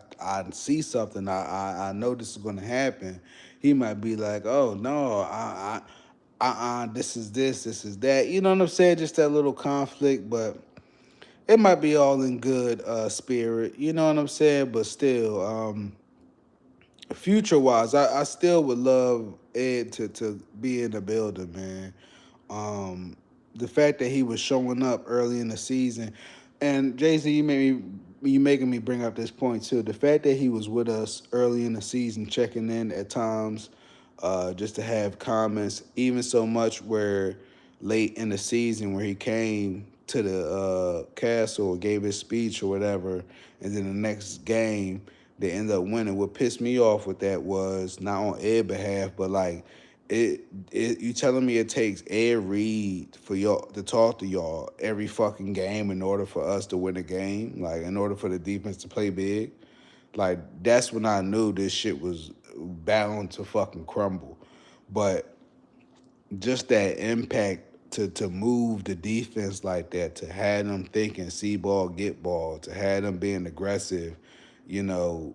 see something. I know this is gonna happen. He might be like, oh no, this is this is that. You know what I'm saying? Just that little conflict, but it might be all in good spirit. You know what I'm saying? But still, future wise, I still would love Ed to be in the building, man. The fact that he was showing up early in the season, and Jay Z, you making me bring up this point too. The fact that he was with us early in the season, checking in at times, just to have comments, even so much where late in the season where he came to the castle or gave his speech or whatever, and then the next game they ended up winning. What pissed me off with that was not on Ed's behalf, but like you telling me it takes Ed Reed for y'all to talk to y'all every fucking game in order for us to win a game, like in order for the defense to play big. Like that's when I knew this shit was bound to fucking crumble. But just that impact to move the defense like that, to have them thinking see ball, get ball, to have them being aggressive, you know,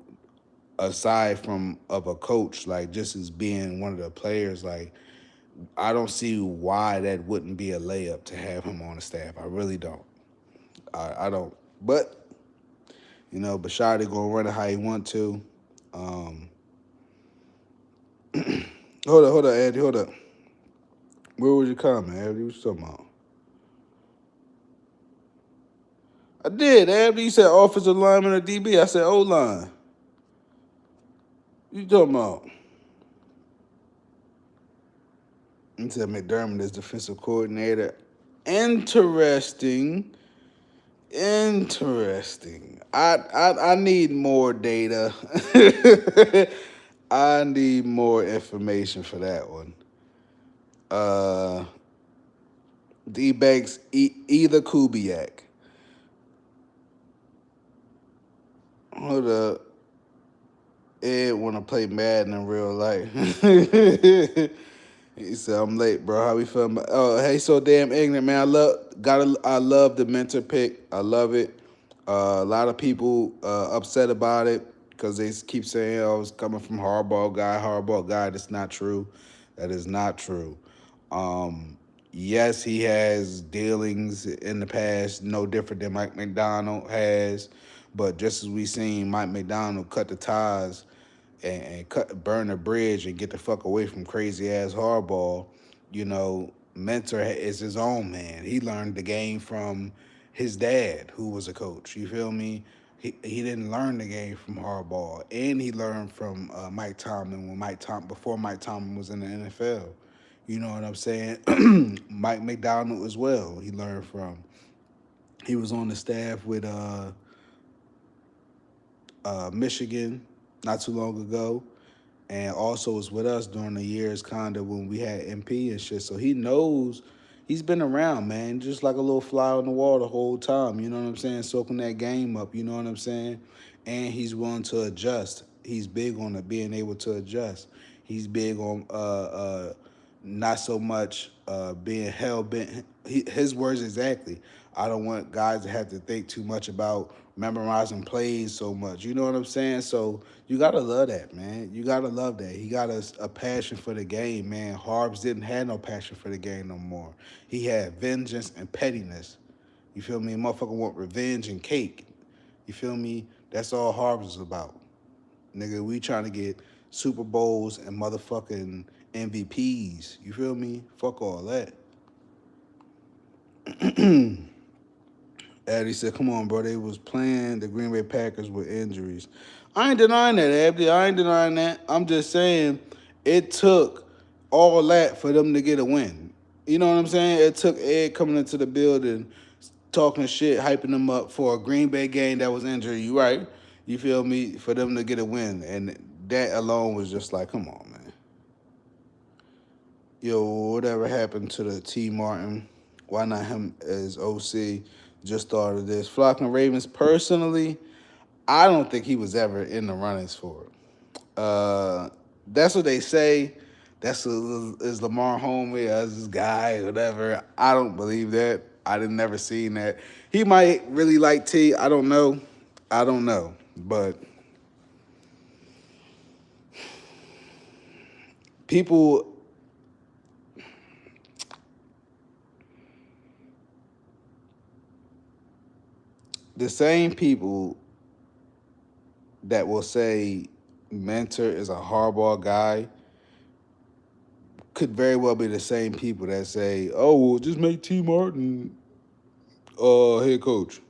aside from of a coach, like just as being one of the players, like I don't see why that wouldn't be a layup to have him on the staff. I really don't. I don't. But Bashadi gonna run it how he want to. Um, hold up, Andy. Hold up. Where was your comment, Andy? What you talking about? I did, Andy. You said offensive lineman or DB. I said O line. You talking about? You said McDermott is defensive coordinator. Interesting. Interesting. I need more data. I need more information for that one. D Banks either Kubiak. Hold up. Ed want to play Madden in real life. He said, "I'm late, bro. How we feeling? Oh, hey, so damn ignorant, man. I love the mentor pick. I love it. A lot of people upset about it because they keep saying, "Oh, it's coming from hardball guy, hardball guy." That's not true. That is not true. Um, yes, he has dealings in the past, no different than Mike McDonald has. But just as we seen Mike McDonald cut the ties and burn the bridge and get the fuck away from crazy ass hardball, Mentor is his own man. He learned the game from his dad, who was a coach. You feel me? He didn't learn the game from hardball, and he learned from Mike Tomlin before Mike Tomlin was in the NFL. You know what I'm saying? Mike McDonald as well. He learned from. He was on the staff with Michigan not too long ago, and also was with us during the years kind of when we had MP and shit. So he knows, he's been around, man, just like a little fly on the wall the whole time. You know what I'm saying? Soaking that game up. You know what I'm saying? And he's willing to adjust. He's big on being able to adjust. He's big on not so much being hell bent. His words exactly. I don't want guys to have to think too much about memorizing plays so much. You know what I'm saying? So you gotta love that, man. You gotta love that. He got a passion for the game, man. Harbs didn't have no passion for the game no more. He had vengeance and pettiness. You feel me? Motherfucker want revenge and cake. You feel me? That's all Harbs is about. Nigga, we trying to get Super Bowls and motherfucking MVPs. You feel me? Fuck all that. Addy said, "Come on, bro. They was playing the Green Bay Packers with injuries." I ain't denying that, Abdi. I ain't denying that. I'm just saying it took all that for them to get a win. You know what I'm saying? It took Ed coming into the building, talking shit, hyping them up for a Green Bay game that was injured. You right? You feel me? For them to get a win, and that alone was just like, come on, man. Yo, whatever happened to the T. Martin? Why not him as OC? Just thought of this. Flock and Ravens, personally, I don't think he was ever in the runnings for it. That's what they say. Is Lamar Homey as this guy, whatever. I don't believe that. I didn't never seen that. He might really like T. I don't know. I don't know. But people, the same people that will say Mentor is a hardball guy could very well be the same people that say, "Oh, well, just make T. Martin head coach."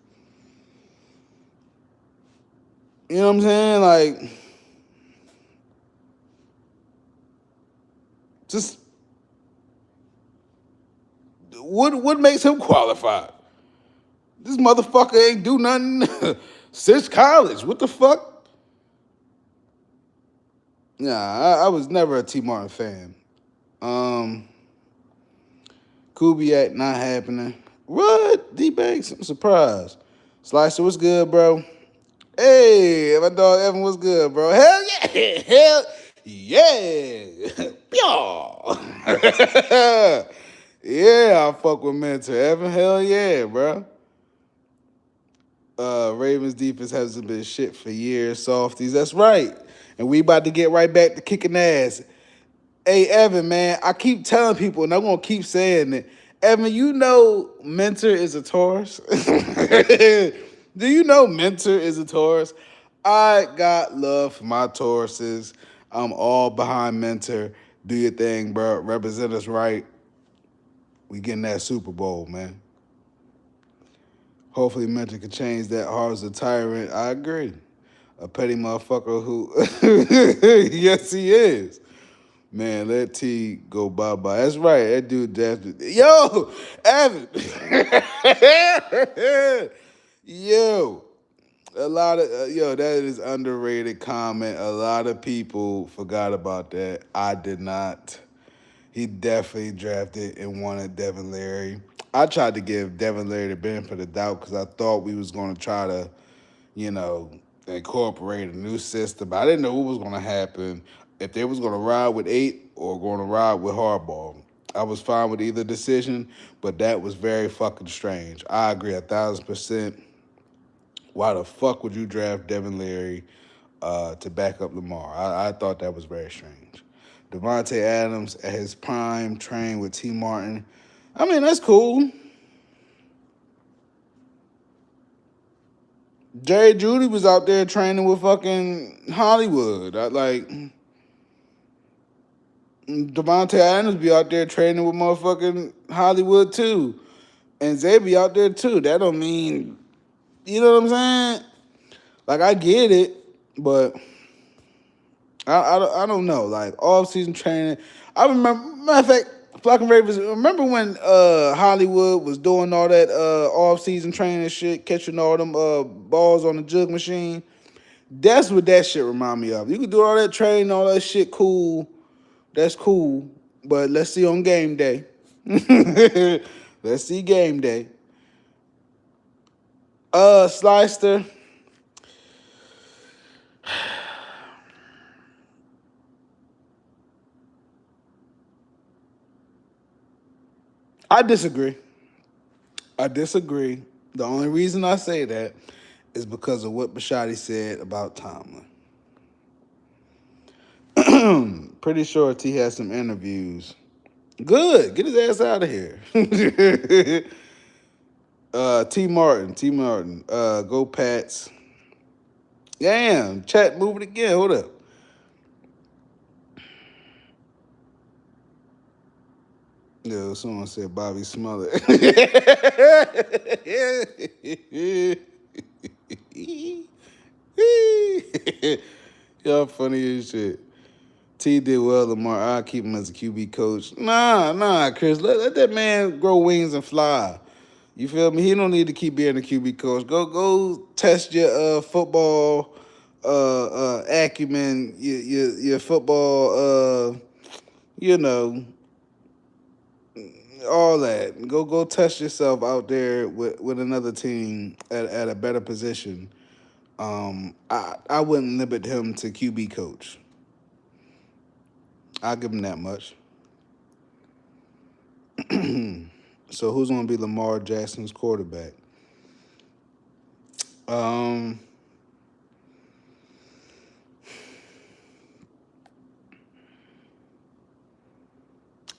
You know what I'm saying? Like, just what makes him qualified? This motherfucker ain't do nothing since college. What the fuck? Nah, I was never a T. Martin fan. Kubiak not happening. What? D-Banks, I'm surprised. Slicer, what's good, bro? Hey, my dog Evan, what's good, bro? Hell yeah! Hell yeah! Yeah, I fuck with Mentor. Evan, hell yeah, bro. Ravens defense hasn't been shit for years, softies. That's right. And we about to get right back to kicking ass. Hey, Evan, man, I keep telling people, and I'm going to keep saying it. Evan, you know Mentor is a Taurus? Do you know Mentor is a Taurus? I got love for my Tauruses. I'm all behind Mentor. Do your thing, bro. Represent us right. We getting that Super Bowl, man. Hopefully Mentor can change that hard as a tyrant. I agree. A petty motherfucker who, yes, he is. Man, let T go bye-bye. That's right. That dude definitely. Yo, Evan. Yo, that is underrated comment. A lot of people forgot about that. I did not. He definitely drafted and wanted Devin Leary. I tried to give Devin Leary the benefit of the doubt because I thought we was going to try to, you know, incorporate a new system. I didn't know what was going to happen, if they was going to ride with 8 or going to ride with Harbaugh. I was fine with either decision, but that was very fucking strange. I agree 1,000%. Why the fuck would you draft Devin Leary to back up Lamar? I thought that was very strange. Devontae Adams at his prime trained with T. Martin. I mean, that's cool. Jerry Judy was out there training with fucking Hollywood. Devontae Adams be out there training with motherfucking Hollywood too. And Zay be out there too. That don't mean, you know what I'm saying? Like, I get it, but I don't know. Like, off-season training. I remember, matter of fact, Flock and Ravens, remember when Hollywood was doing all that off-season training shit, catching all them balls on the jug machine? That's what that shit remind me of. You can do all that training, all that shit, cool. That's cool. But let's see on game day. Let's see game day. Slicer. I disagree. The only reason I say that is because of what Bishotti said about Tomlin. Pretty sure T has some interviews. Good. Get his ass out of here. T. Martin. Go Pats. Damn. Chat moving again. Hold up. Yo, someone said Bobby Smollett. Y'all funny as shit. T did well, Lamar. I'll keep him as a QB coach. Nah, Chris. Let that man grow wings and fly. You feel me? He don't need to keep being a QB coach. Go test your football acumen, your football all that. Go test yourself out there with another team at a better position. I wouldn't limit him to QB coach. I'll give him that much. So who's going to be Lamar Jackson's quarterback? I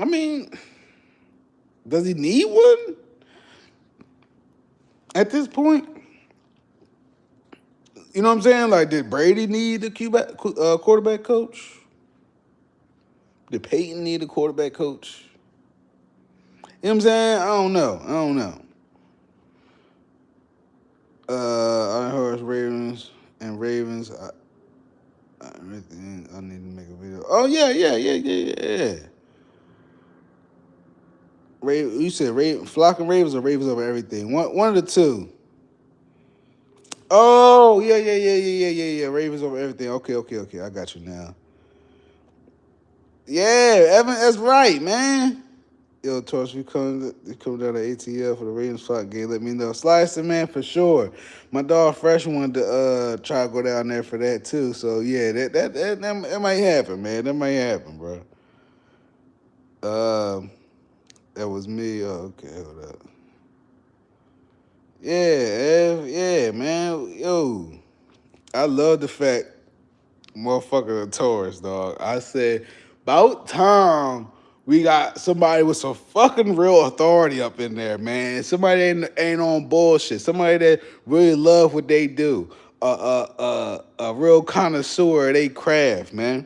mean, does he need one at this point? You know what I'm saying? Like, did Brady need a quarterback coach? Did Peyton need a quarterback coach? You know what I'm saying? I don't know. EyeofhorusTaurus Ravens. I need to make a video. Oh, yeah. You said Flock and Ravens or Ravens over everything? One of the two. Oh, yeah. Ravens over everything. Okay. I got you now. Yeah, Evan, that's right, man. Yo, Torch, you come down to ATL for the Ravens Flock game, let me know. Slicer, man, for sure. My dog Fresh wanted to try to go down there for that too. So yeah, that might happen, man. That might happen, bro. That was me. Oh, okay, hold up. Yeah, man. Yo, I love the fact, motherfucker, a Taurus, dog. I said, about time we got somebody with some fucking real authority up in there, man. Somebody ain't on bullshit. Somebody that really love what they do. A real connoisseur of they craft, man.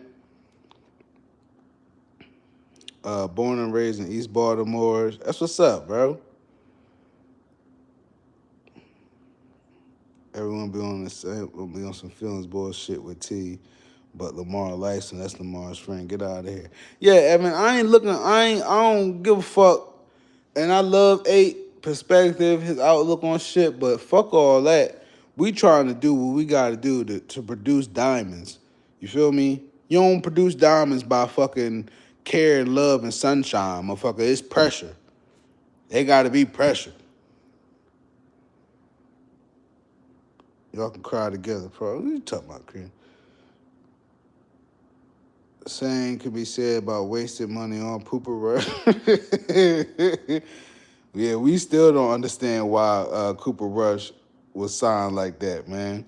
Born and raised in East Baltimore. That's what's up, bro. Everyone be on some feelings bullshit with T, but Lamar Lyson, that's Lamar's friend. Get out of here. Yeah, Evan, I don't give a fuck. And I love 8 perspective, his outlook on shit, but fuck all that. We trying to do what we gotta do to produce diamonds. You feel me? You don't produce diamonds by fucking care and love and sunshine, motherfucker. It's pressure. They gotta be pressure. Y'all can cry together, bro. What you talking about, Chris? Same could be said about wasted money on Pooper Rush. Yeah, we still don't understand why Cooper Rush was signed like that, man.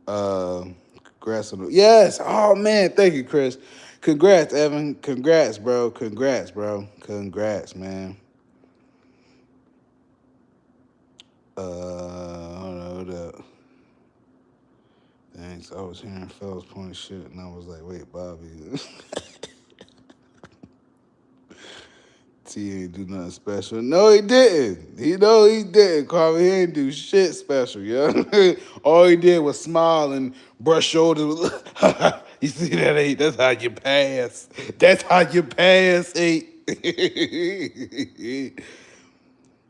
Congrats on the yes. Oh man, thank you, Chris. Congrats, Evan. Congrats, bro. Congrats, bro. Congrats, man. Hold up. Thanks. I was hearing fellas point shit, and I was like, wait, Bobby. T ain't do nothing special. No, he didn't. He didn't. Carver, he ain't do shit special, yo. All he did was smile and brush shoulders. You see that, eight? That's how you pass. That's how you pass, eight.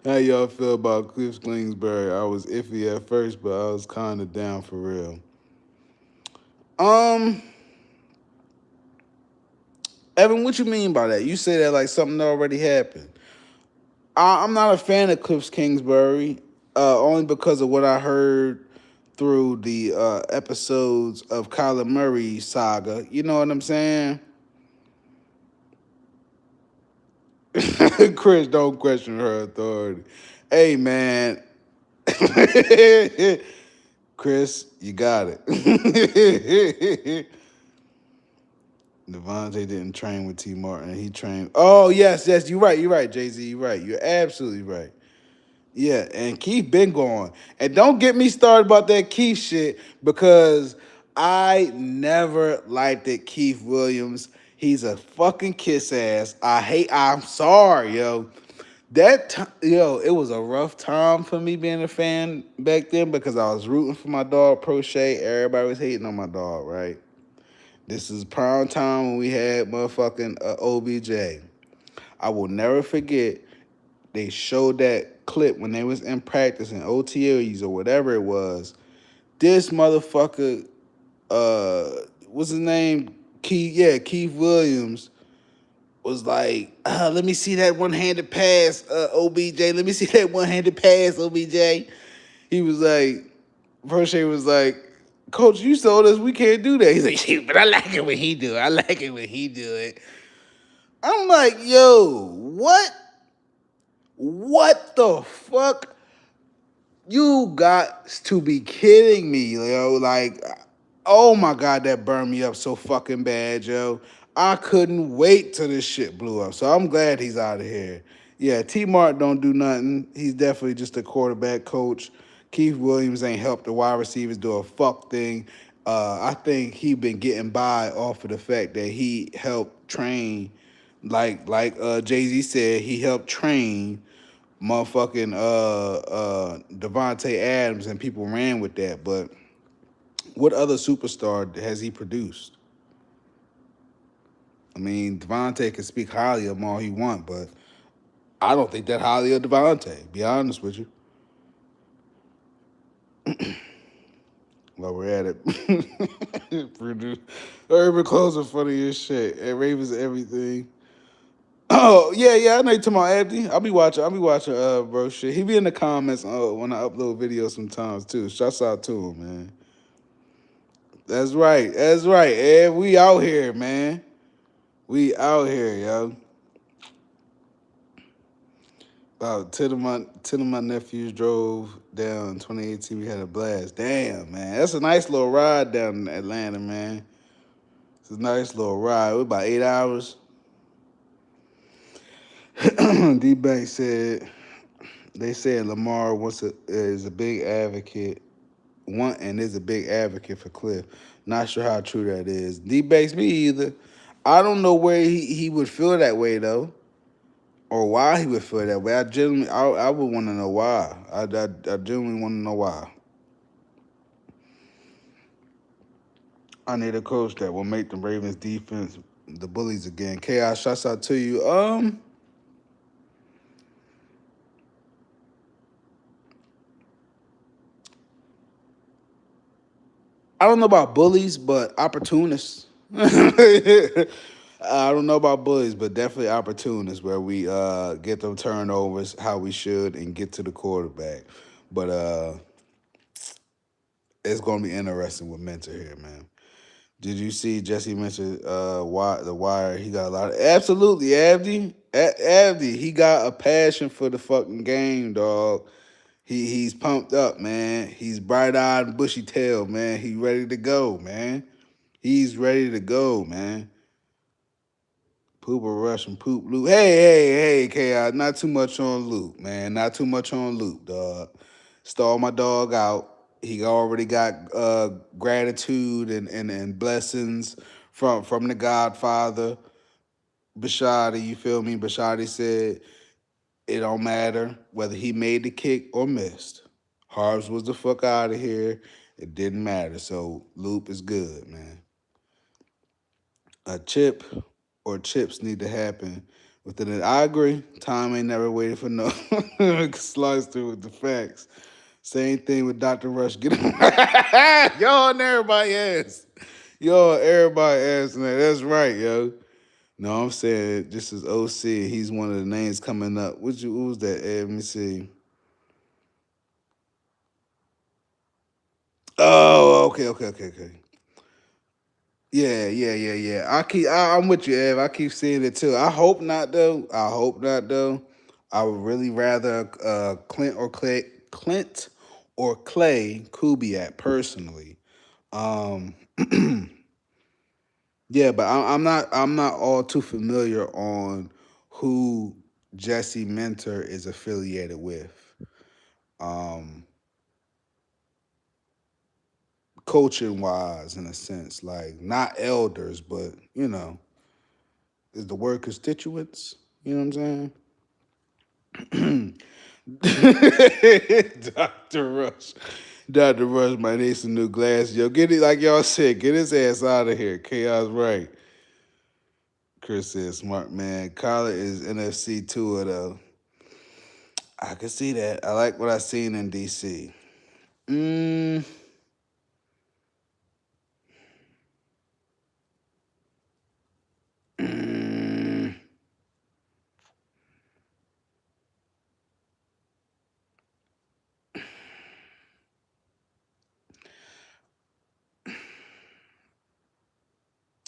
How y'all feel about Cliff Kingsbury? I was iffy at first, but I was kind of down for real. Evan, what you mean by that? You say that like something that already happened. I'm not a fan of Cliff Kingsbury, only because of what I heard through the episodes of Kyler Murray saga. You know what I'm saying? Chris, don't question her authority. Hey, man. Chris, you got it. Devontae didn't train with T. Martin. He trained. Oh, yes, you're right, Jay-Z. You're right. You're absolutely right. Yeah, and Keith been gone. And don't get me started about that Keith shit because I never liked it, Keith Williams. He's a fucking kiss ass. I'm sorry, yo. It was a rough time for me being a fan back then because I was rooting for my dog, Prochet. Everybody was hating on my dog, right? This is prime time when we had motherfucking OBJ. I will never forget they showed that clip when they was in practice in OTAs or whatever it was. This motherfucker, what's his name? Keith Williams was like, let me see that one-handed pass, OBJ. Let me see that one-handed pass, OBJ. He was like, Prochet was like, Coach, you told us we can't do that. He's like, shit, but I like it when he do it. I like it when he do it. I'm like, yo, what? What the fuck? You got to be kidding me, yo. Like, oh my God, that burned me up so fucking bad, yo. I couldn't wait till this shit blew up. So I'm glad he's out of here. Yeah, T. Mart don't do nothing. He's definitely just a quarterback coach. Keith Williams ain't helped the wide receivers do a fuck thing. I think he been getting by off of the fact that he helped train, like Jay-Z said, he helped train motherfucking Devontae Adams, and people ran with that. But what other superstar has he produced? I mean, Devontae can speak highly of him all he want, but I don't think that highly of Devontae, be honest with you. While we're at it, produce Urban Closer funny as shit. And Ravens everything. Oh, yeah, I know you're talking about Anthony. I'll be watching, bro, shit. He be in the comments when I upload videos sometimes, too. Shouts out to him, man. That's right. And we out here, man. We out here, yo. About 10 of my nephews drove down 2018. We had a blast. Damn, man. That's a nice little ride down in Atlanta, man. It's a nice little ride. It was about 8 hours. D-Bank said, they said Lamar is a big advocate, is a big advocate for Cliff. Not sure how true that is. D-Banks, me either. I don't know where he would feel that way, though. Or why he would feel that way. I would want to know why. I genuinely want to know why. I need a coach that will make the Ravens defense the bullies again. Chaos, shouts out to you. I don't know about bullies, but opportunists. I don't know about bullies, but definitely opportunists where we get them turnovers how we should and get to the quarterback. But it's gonna be interesting with Mentor here, man. Did you see Jesse mention the Wire? He got a lot of absolutely Abdi. He got a passion for the fucking game, dog. He's pumped up, man. He's bright eyed and bushy tailed, man. He ready to go, man. He's ready to go, man. Poop or rush and poop loop. Hey, Chaos. Not too much on loop, man. Not too much on loop, dog. Stall my dog out. He already got gratitude and blessings from the Godfather. Bashadi, you feel me? Bashadi said it don't matter whether he made the kick or missed. Harbs was the fuck out of here. It didn't matter. So loop is good, man. A chip or chips need to happen within it. I agree. Time ain't never waited for no slice through with the facts. Same thing with Dr. Rush. Get him. Y'all and everybody ass. Y'all, everybody ass. That's right, yo. No, I'm saying this is OC. He's one of the names coming up. Who was that? Let me see. Oh, okay. Yeah. I'm with you, Ev. I keep seeing it too. I hope not though. I would really rather Clint or Clay Kubiak personally. Um, yeah, but I'm not all too familiar on who Jesse Mentor is affiliated with. Coaching wise, in a sense, like not elders, but is the word constituents? You know what I'm saying? Dr. Rush. Dr. Rush might need some new glasses. Yo, get it like y'all said, get his ass out of here. Chaos right. Chris said smart man. Kyler is NFC tour though. I can see that. I like what I seen in DC.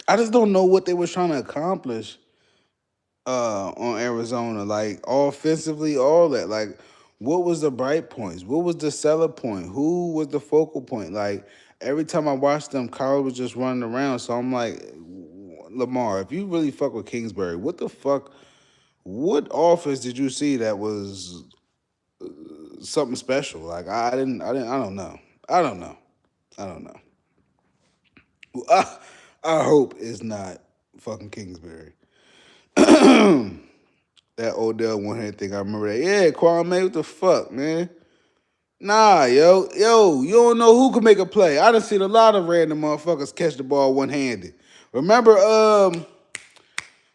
I just don't know what they were trying to accomplish on Arizona. Like offensively, all that. Like, what was the bright points? What was the seller point? Who was the focal point? Like every time I watched them, Kyle was just running around. So I'm like, Lamar, if you really fuck with Kingsbury, what the fuck? What offense did you see that was something special? Like I don't know. I don't know. Well, I hope it's not fucking Kingsbury. That Odell one-handed thing, I remember that. Yeah, Kwame, what the fuck, man? Nah, yo, you don't know who can make a play. I done seen a lot of random motherfuckers catch the ball one-handed. Remember,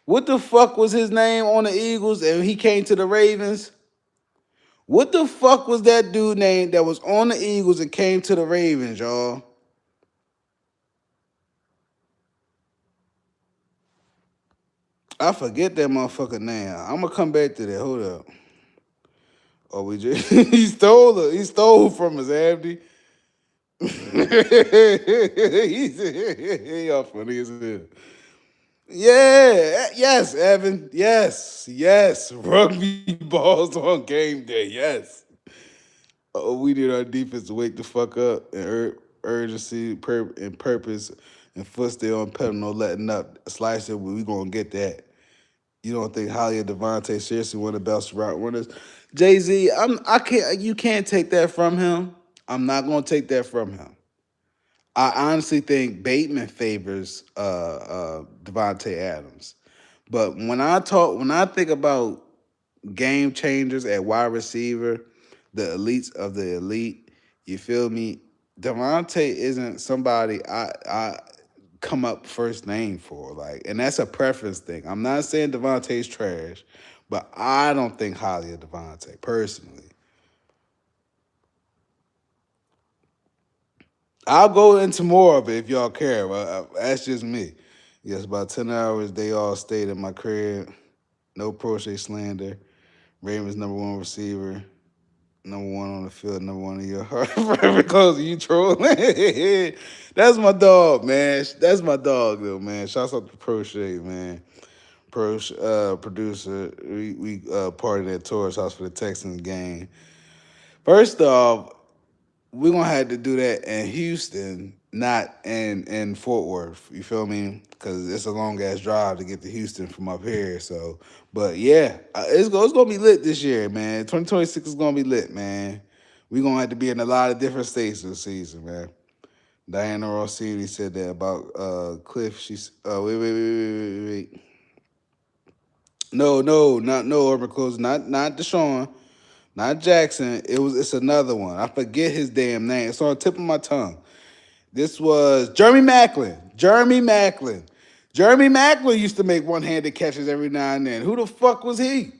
what the fuck was his name on the Eagles and he came to the Ravens? What the fuck was that dude name that was on the Eagles and came to the Ravens, y'all? I forget that motherfucker name. I'm gonna come back to that. Hold up. Oh, we just he stole her. He stole from us, Abdi. Y'all funny as hell. Yeah, yes, Evan. Yes. Rugby balls on game day. Yes. Oh, we did our defense to wake the fuck up and urgency and purpose and footstep on pedal, no letting up. Slice it, we gonna get that. You don't think Holly or Devontae seriously want to best route runners? Jay-Z, I can't you can't take that from him. I'm not gonna take that from him. I honestly think Bateman favors Devontae Adams. But when I think about game changers at wide receiver, the elites of the elite, you feel me? Devontae isn't somebody I come up first name for. Like, and that's a preference thing. I'm not saying Devontae's trash, but I don't think highly of Devontae personally. I'll go into more of it if y'all care. But that's just me. Yes, about 10 hours, they all stayed at my crib. No crochet slander. Ravens #1 receiver. Number one on the field, number one in your heart. Forever close. You trolling? That's my dog, man. That's my dog, though, man. Shouts out to Pro Shade, man. Producer. We partied at Taurus House for the Texans game. First off, we're gonna have to do that in Houston, not in Fort Worth. You feel me? Because it's a long ass drive to get to Houston from up here. So, but yeah, it's gonna be lit this year, man. 2026 is gonna be lit, man. We're gonna have to be in a lot of different states this season, man. Diana Rossini said that about Cliff. She's wait. No, Urban Close, not Deshaun. Not Jackson. It's another one. I forget his damn name. It's on the tip of my tongue. This was Jeremy Maclin. Jeremy Maclin used to make one-handed catches every now and then. Who the fuck was he?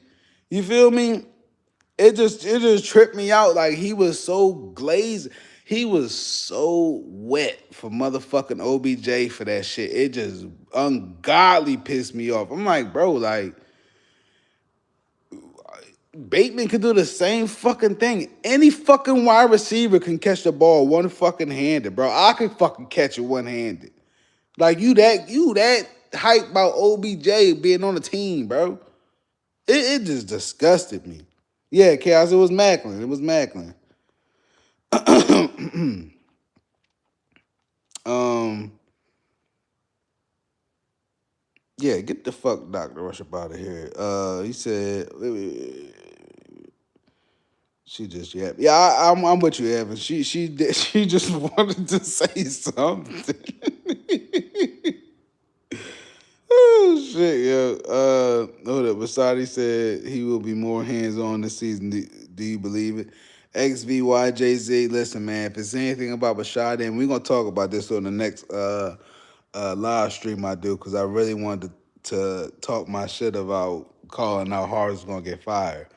You feel me? It just tripped me out. Like he was so glazed. He was so wet for motherfucking OBJ for that shit. It just ungodly pissed me off. I'm like, bro, like Bateman could do the same fucking thing. Any fucking wide receiver can catch the ball one fucking handed, bro. I could fucking catch it one handed. Like you that hype about OBJ being on the team, bro. It just disgusted me. Yeah, Chaos, it was Macklin. um, yeah, get the fuck Dr. Rush up out of here. He said, she just yeah. I'm with you, Evan. She she just wanted to say something. Oh shit, yo. Hold up. Basadi said he will be more hands on this season. Do you believe it? XVYJZ, listen, man. If it's anything about Bashad, and we're gonna talk about this on the next live stream I do, because I really wanted to talk my shit about calling out Hart's gonna get fired.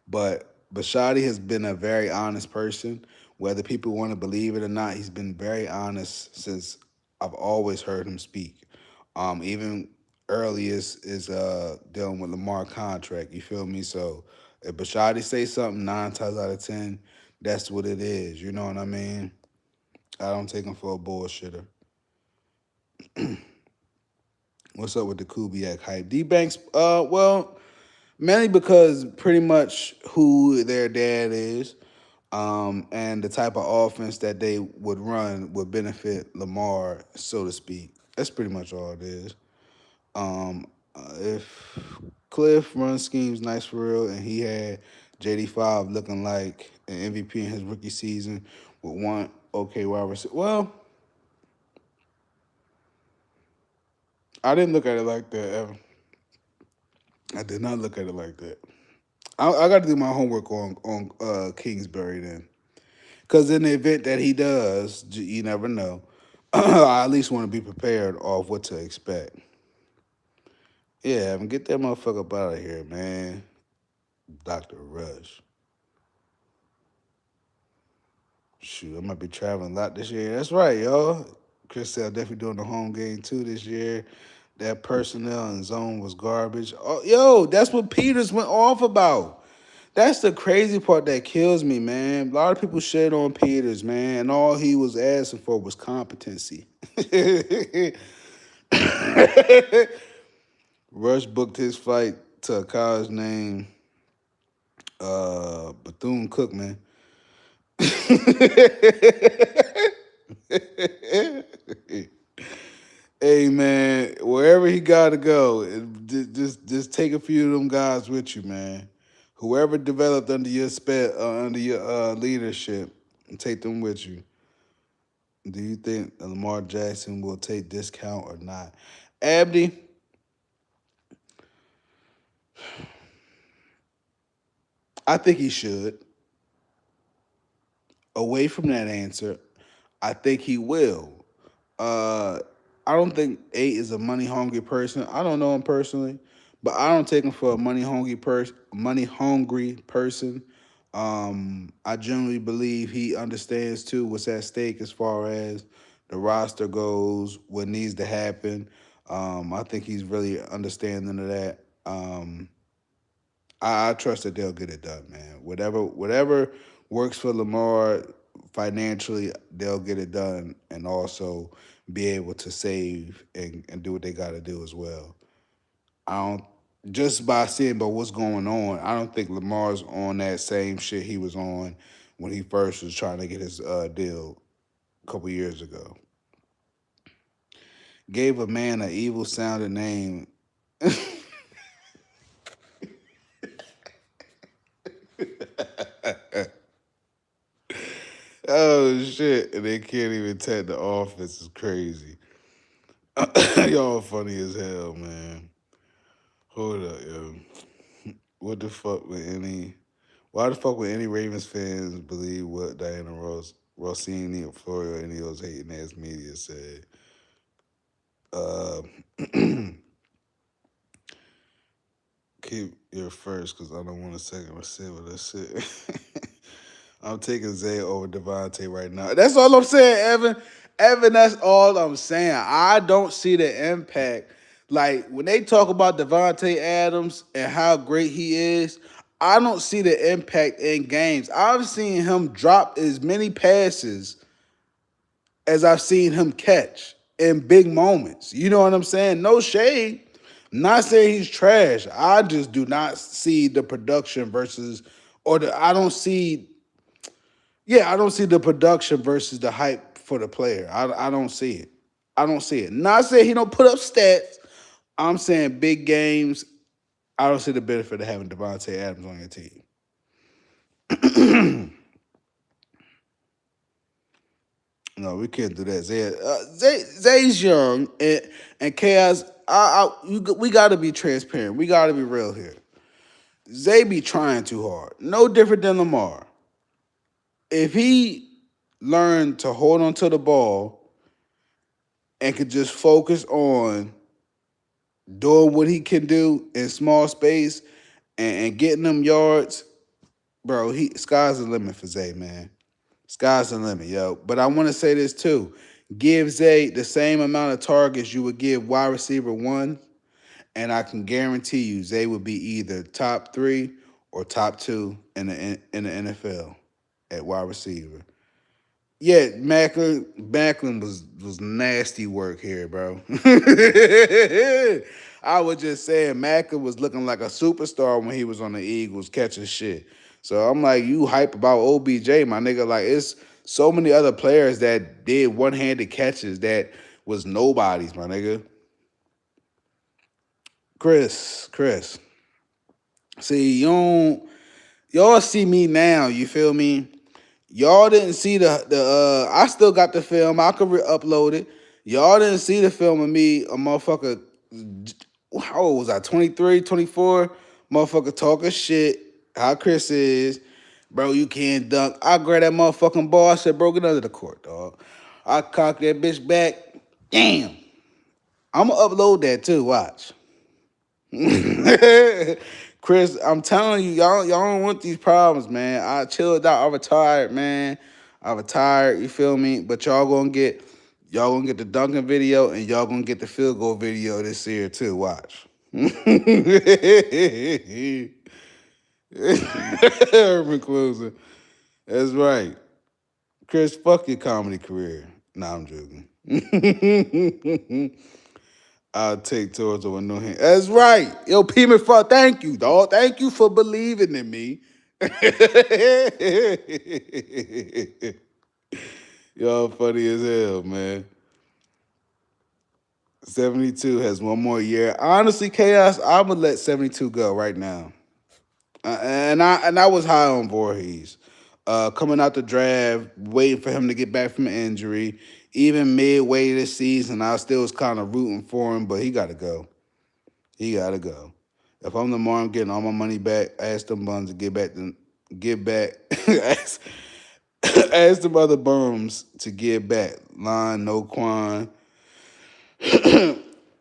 But Bashadi has been a very honest person. Whether people want to believe it or not, he's been very honest since I've always heard him speak. Even earliest is dealing with Lamar contract. You feel me? So if Bashadi say something 9 times out of 10, that's what it is. You know what I mean? I don't take him for a bullshitter. What's up with the Kubiak hype? D Banks, well, mainly because pretty much who their dad is, and the type of offense that they would run would benefit Lamar, so to speak. That's pretty much all it is. If Cliff run schemes nice for real, and he had JD5 looking like an MVP in his rookie season with one okay wide receiver, well, I didn't look at it like that ever. I did not look at it like that. I got to do my homework on Kingsbury then, because in the event that he does, you never know. I at least want to be prepared of what to expect. Yeah, get that motherfucker up out of here, man. Dr. Rush. Shoot, I might be traveling a lot this year. That's right, y'all. Chris said definitely doing the home game too this year. That personnel and zone was garbage. Oh, yo, that's what Peters went off about. That's the crazy part that kills me, man. A lot of people shit on Peters, man, and all he was asking for was competency. Rush booked his flight to a college named Bethune Cookman. Hey man, wherever he gotta go, just take a few of them guys with you, man. Whoever developed under your leadership, take them with you. Do you think Lamar Jackson will take discount or not? Abdi, I think he should. Away from that answer, I think he will. I don't think 8 is a money hungry person. I don't know him personally, but I don't take him for a money hungry person. I generally believe he understands too what's at stake as far as the roster goes, what needs to happen. I think he's really understanding of that. I trust that they'll get it done, man. Whatever works for Lamar financially, they'll get it done, and also be able to save and do what they got to do as well. I don't just by seeing but what's going on. I don't think Lamar's on that same shit he was on when he first was trying to get his deal a couple years ago. Gave a man an evil sounding name. Oh shit! And they can't even tag the office. Is crazy. Y'all funny as hell, man. Hold up, yo. What the fuck would any? Why the fuck would any Ravens fans believe what Diana Rossini, or Florio, or any of those hating ass media said? Uh, keep your first, cause I don't want a second to sit with that shit. I'm taking Zay over Devontae right now. That's all I'm saying, Evan. Evan, that's all I'm saying. I don't see the impact. Like when they talk about Devontae Adams and how great he is, I don't see the impact in games. I've seen him drop as many passes as I've seen him catch in big moments. You know what I'm saying? No shade. I'm not saying he's trash. I just do not see the production versus, I don't see, yeah, I don't see the production versus the hype for the player. I don't see it. I don't see it. Not saying he don't put up stats. I'm saying big games. I don't see the benefit of having Devontae Adams on your team. No, we can't do that. Zay's young and Chaos. We got to be transparent. We got to be real here. Zay be trying too hard. No different than Lamar. If he learned to hold on to the ball and could just focus on doing what he can do in small space and getting them yards, bro, sky's the limit for Zay, man. Sky's the limit, yo. But I want to say this too. Give Zay the same amount of targets you would give wide receiver one, and I can guarantee you Zay would be either top 3 or top 2 in the NFL at wide receiver. Yeah, Macklin was nasty work here, bro. I was just saying Macklin was looking like a superstar when he was on the Eagles catching shit. So I'm like, you hype about OBJ, my nigga. Like, it's so many other players that did one-handed catches that was nobodies, my nigga. Chris. See, y'all see me now, you feel me? Y'all didn't see the I still got the film. I could upload it. Y'all didn't see the film of me, a motherfucker. How old was I? 23, 24? Motherfucker talking shit. How Chris is. Bro, you can't dunk. I grabbed that motherfucking ball. I said, bro, get under the court, dog. I cocked that bitch back. Damn. I'm going to upload that too. Watch. Chris, I'm telling you, y'all don't want these problems, man. I chilled out. I retired, man. I retired, you feel me? But y'all gonna get the dunking video and y'all gonna get the field goal video this year too. Watch. Urban closer. That's right. Chris, fuck your comedy career. Nah, I'm joking. I'll take towards over New Hand. That's right. Yo, P. McFarland, thank you, dog. Thank you for believing in me. Y'all funny as hell, man. 72 has one more year. Honestly, Chaos, I would let 72 go right now. And I was high on Voorhees. Coming out the draft, waiting for him to get back from an injury. Even midway this season, I still was kind of rooting for him, but he got to go. He got to go. If I'm Lamar, I'm getting all my money back. Ask them bums to get back. Ask them other bums to get back. Line, Noquan,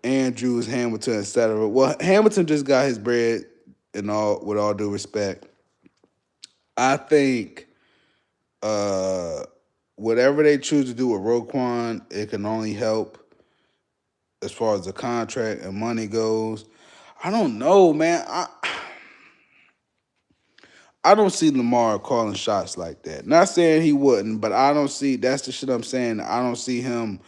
Andrews, Hamilton, etc. Well, Hamilton just got his bread, and all with all due respect. I think whatever they choose to do with Roquan, it can only help as far as the contract and money goes. I don't know, man. I don't see Lamar calling shots like that. Not saying he wouldn't, but I don't see. That's the shit I'm saying. I don't see him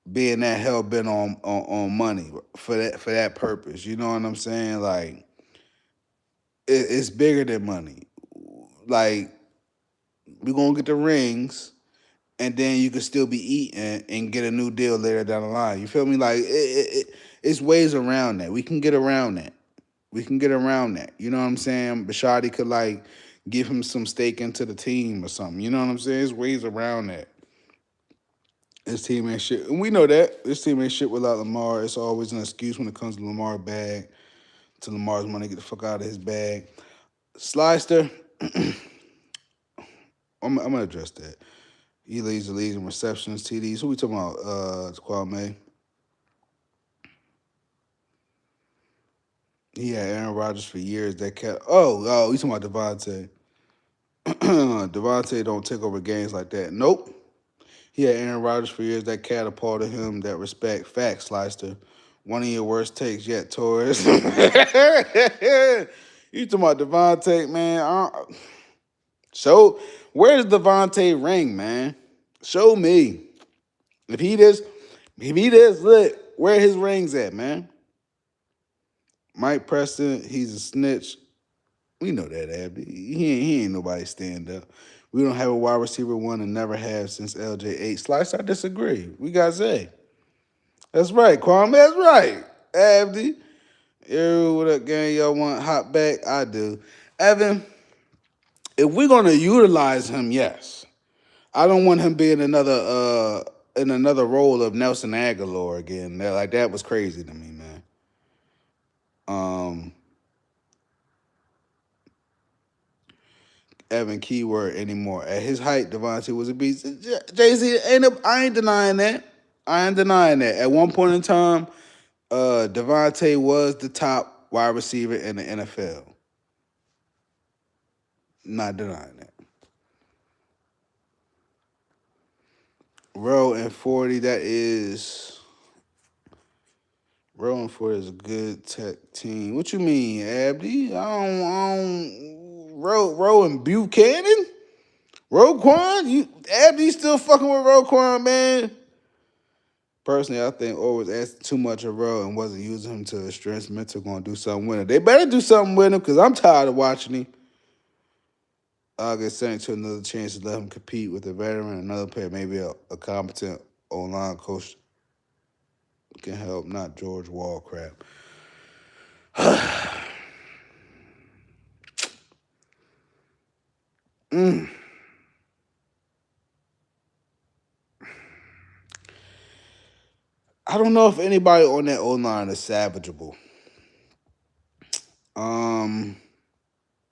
being that hell bent on money for that purpose. You know what I'm saying? Like it's bigger than money. Like we're gonna get the rings, and then you can still be eating and get a new deal later down the line. You feel me? Like it's ways around that. We can get around that. We can get around that. You know what I'm saying? Bashadi could like give him some stake into the team or something. You know what I'm saying? There's ways around that. His team ain't shit. And we know that. This team ain't shit without Lamar. It's always an excuse when it comes to Lamar's bag. To Lamar's money, get the fuck out of his bag. Slyster, I'm gonna address that. He leads the league in receptions, TDs. Who we talking about? Kwame. He had Aaron Rodgers for years. That cat. Oh, you talking about Devontae? Devontae don't take over games like that. Nope. He had Aaron Rodgers for years. That catapulted him. That respect. Facts, Slyster. One of your worst takes yet, Torres. You talking about Devontae, man? So, where's Devontae ring, man? Show me. If he this lit, where his rings at, man? Mike Preston, he's a snitch. We know that, Abby. He ain't nobody stand up. We don't have a wide receiver one and never have since LJ8. Slice, I disagree. We got Zay. That's right, Kwame. That's right. Abdi. Yo, what up, gang? Y'all want hot back? I do. Evan, if we're gonna utilize him, yes. I don't want him being in another role of Nelson Aguilar again. That was crazy to me, man. Evan keyword anymore. At his height, Devontae was a beast. Jay-Z, I ain't denying that. I ain't denying that. At one point in time, Devontae was the top wide receiver in the NFL. Not denying that. Row and 40, Row and 40 is a good tech team. What you mean, Abdi? I don't Row and Buchanan? Roquan? Abdi still fucking with Roquan, man? Personally, I think always asked too much of Rowe and wasn't using him to his strengths. Mental gonna do something with him. They better do something with him because I'm tired of watching him. I'll get sent to another chance to let him compete with a veteran, another player, maybe a competent online coach can help, not George Wall crap. I don't know if anybody on that O-line is salvageable.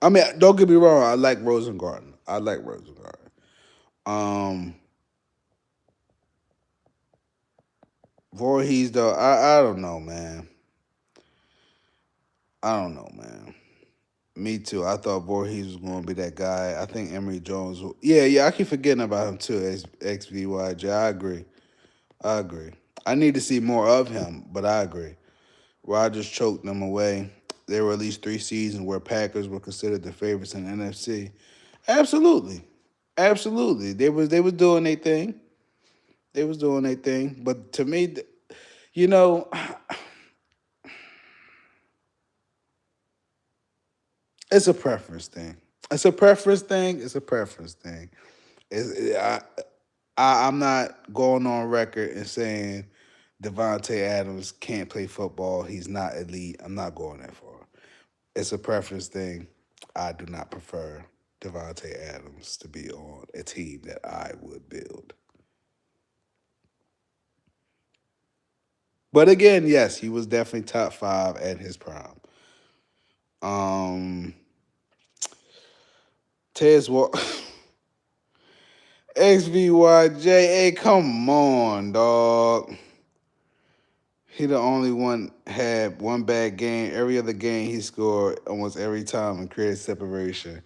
I mean, don't get me wrong. I like Rosengarten. Voorhees, though, I don't know, man. Me too. I thought Voorhees was going to be that guy. I think Emory Jones. Yeah. I keep forgetting about him too. As XVYJ. I agree. I need to see more of him, but I agree. Rodgers choked them away. There were at least 3 seasons where Packers were considered the favorites in the NFC. Absolutely. They was doing their thing. But to me, you know, it's a preference thing. I'm not going on record and saying Devontae Adams can't play football. He's not elite. I'm not going that far. It's a preference thing. I do not prefer Devontae Adams to be on a team that I would build. But again, yes, he was definitely top 5 at his prime. Tez Walker. XVYJ, hey, come on, dog. He the only one had one bad game. Every other game he scored almost every time and created separation.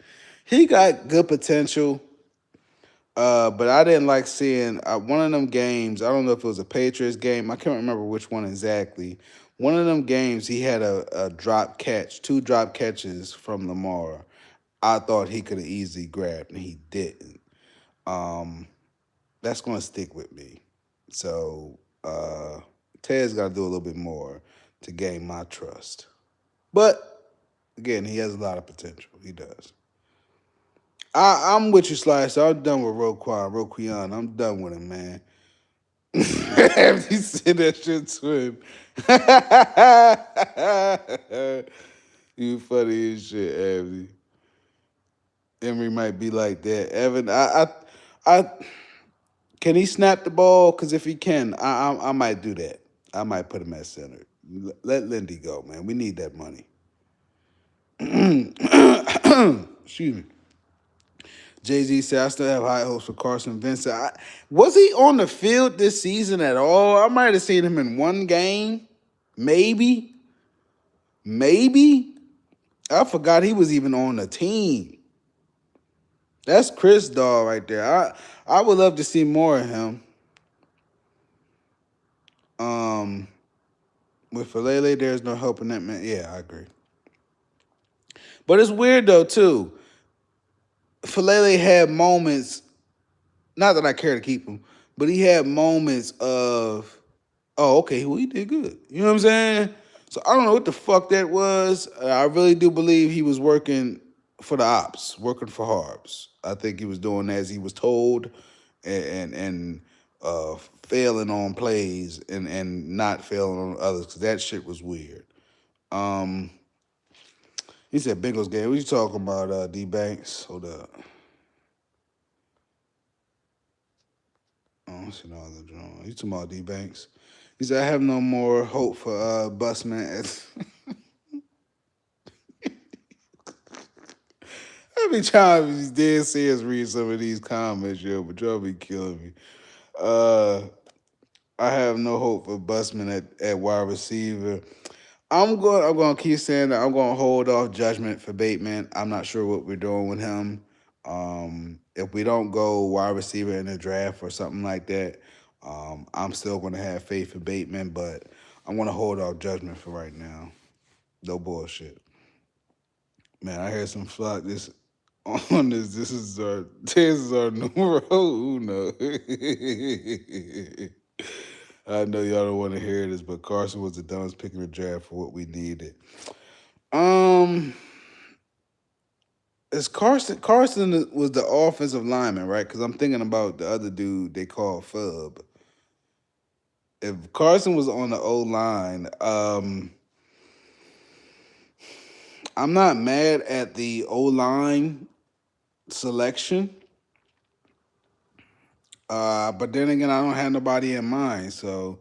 He got good potential, but I didn't like seeing one of them games. I don't know if it was a Patriots game. I can't remember which one exactly. One of them games he had a drop catch, 2 drop catches from Lamar. I thought he could have easily grabbed, and he didn't. That's going to stick with me. So Ted's got to do a little bit more to gain my trust. But again, he has a lot of potential. He does. I'm with you, Slice. I'm done with Roquan. I'm done with him, man. After you said that shit to him. You funny as shit, Abby. Emery might be like that. Evan, I can he snap the ball? Because if he can, I might do that. I might put him at center. Let Lindy go, man. We need that money. Excuse me. Jay-Z said, I still have high hopes for Carson Vincent. Was he on the field this season at all? I might have seen him in one game. Maybe. I forgot he was even on the team. That's Chris Daw right there. I would love to see more of him. With Falele, there's no helping that man. Yeah, I agree. But it's weird though too. Falele had moments, not that I care to keep him, but he had moments of, oh, okay, well, he did good. You know what I'm saying? So I don't know what the fuck that was. I really do believe he was working for the ops, working for Harbs. I think he was doing as he was told, and failing on plays and not failing on others, because that shit was weird. He said Bengals game. What you talking about, D Banks? Hold up. Oh, I see no other drawing. You talking about D Banks? He said, I have no more hope for Busman. Every time he's dead serious read some of these comments, yo, but y'all be killing me. I have no hope for Busman at wide receiver. I'm going to keep saying that I'm going to hold off judgment for Bateman. I'm not sure what we're doing with him. If we don't go wide receiver in the draft or something like that, I'm still going to have faith in Bateman, but I'm going to hold off judgment for right now. No bullshit. Man, I heard some flock this on this. This is our numero uno. I know y'all don't want to hear this, but Carson was the dumbest pick in the draft for what we needed. Is Carson was the offensive lineman, right? Because I'm thinking about the other dude they call Fub. If Carson was on the O line, I'm not mad at the O line selection. But then again, I don't have nobody in mind, so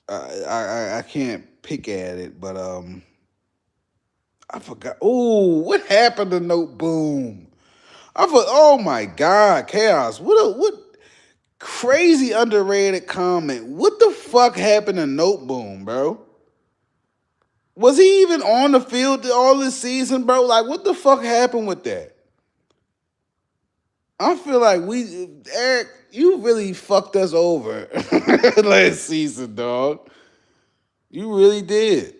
I can't pick at it. But I forgot. Oh, what happened to Note Boom? I thought, oh my God, Chaos. What crazy underrated comment. What the fuck happened to Note Boom, bro? Was he even on the field all this season, bro? Like, what the fuck happened with that? I feel like Eric, you really fucked us over last season, dog. You really did.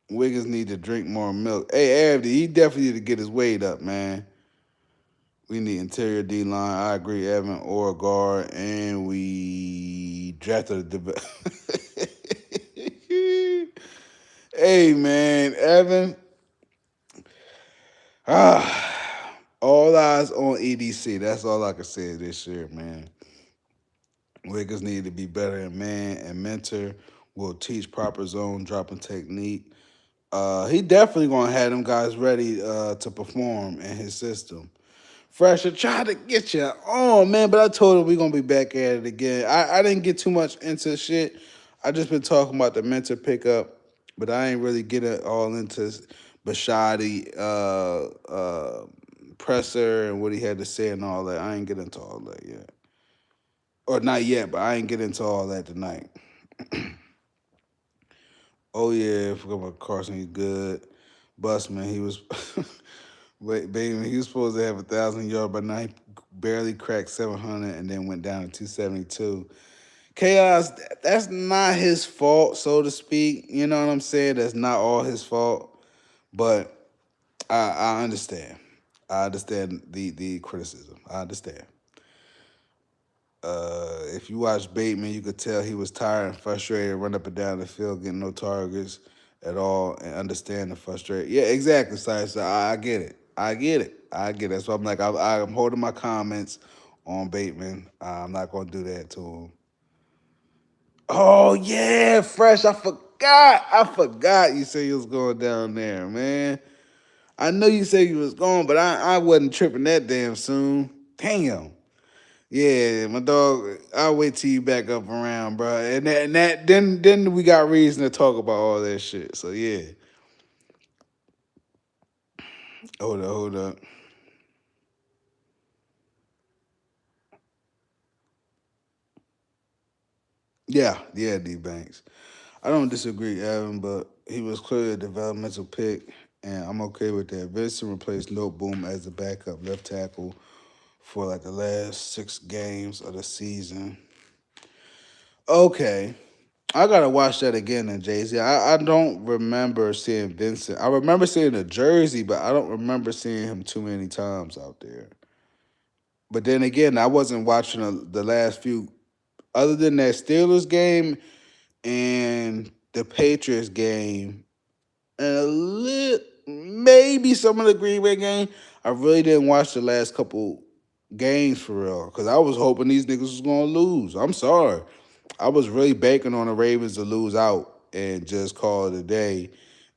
Wiggins need to drink more milk. Hey, Abdi, he definitely need to get his weight up, man. We need interior D line. I agree, Evan, or guard, and we drafted a Hey, man, Evan. All eyes on EDC. That's all I can say this year, man. Wiggins need to be better in man and mentor. Will teach proper zone dropping technique. He definitely gonna have them guys ready to perform in his system. Fresher tried to get you on, man, but I told him we're gonna be back at it again. I didn't get too much into shit. I just been talking about the mentor pickup, but I ain't really get it all into Bashadi, presser and what he had to say and all that. I ain't get into all that yet. Or not yet, but I ain't get into all that tonight. Oh yeah, I forgot about Carson. He's good. Busman, he was baby. He was supposed to have 1,000 yards, but now he barely cracked 700 and then went down to 272. Chaos. That's not his fault, so to speak. You know what I'm saying? That's not all his fault, but I understand. I understand the criticism. I understand. If you watch Bateman, you could tell he was tired and frustrated, run up and down the field, getting no targets at all, and understand the frustration. Yeah, exactly, so I get it. I get it. I get it. So I'm like, I'm holding my comments on Bateman. I'm not going to do that to him. Oh, yeah, Fresh. I forgot. I forgot you said you was going down there, man. I know you said you was going, but I wasn't tripping that damn soon. Damn. Yeah, my dog. I'll wait till you back up around, bro. And that then we got reason to talk about all that shit. So yeah. Hold up. Yeah, D Banks. I don't disagree, Evan, but he was clearly a developmental pick, and I'm okay with that. Vincent replaced Noteboom as the backup left tackle for like the last 6 games of the season. Okay. I gotta watch that again in Jay Z. I don't remember seeing Vincent. I remember seeing the jersey, but I don't remember seeing him too many times out there. But then again, I wasn't watching the last few, other than that Steelers game and the Patriots game, and maybe some of the Green Bay game. I really didn't watch the last couple games for real because I was hoping these niggas was gonna lose. I'm sorry. I was really banking on the Ravens to lose out and just call it a day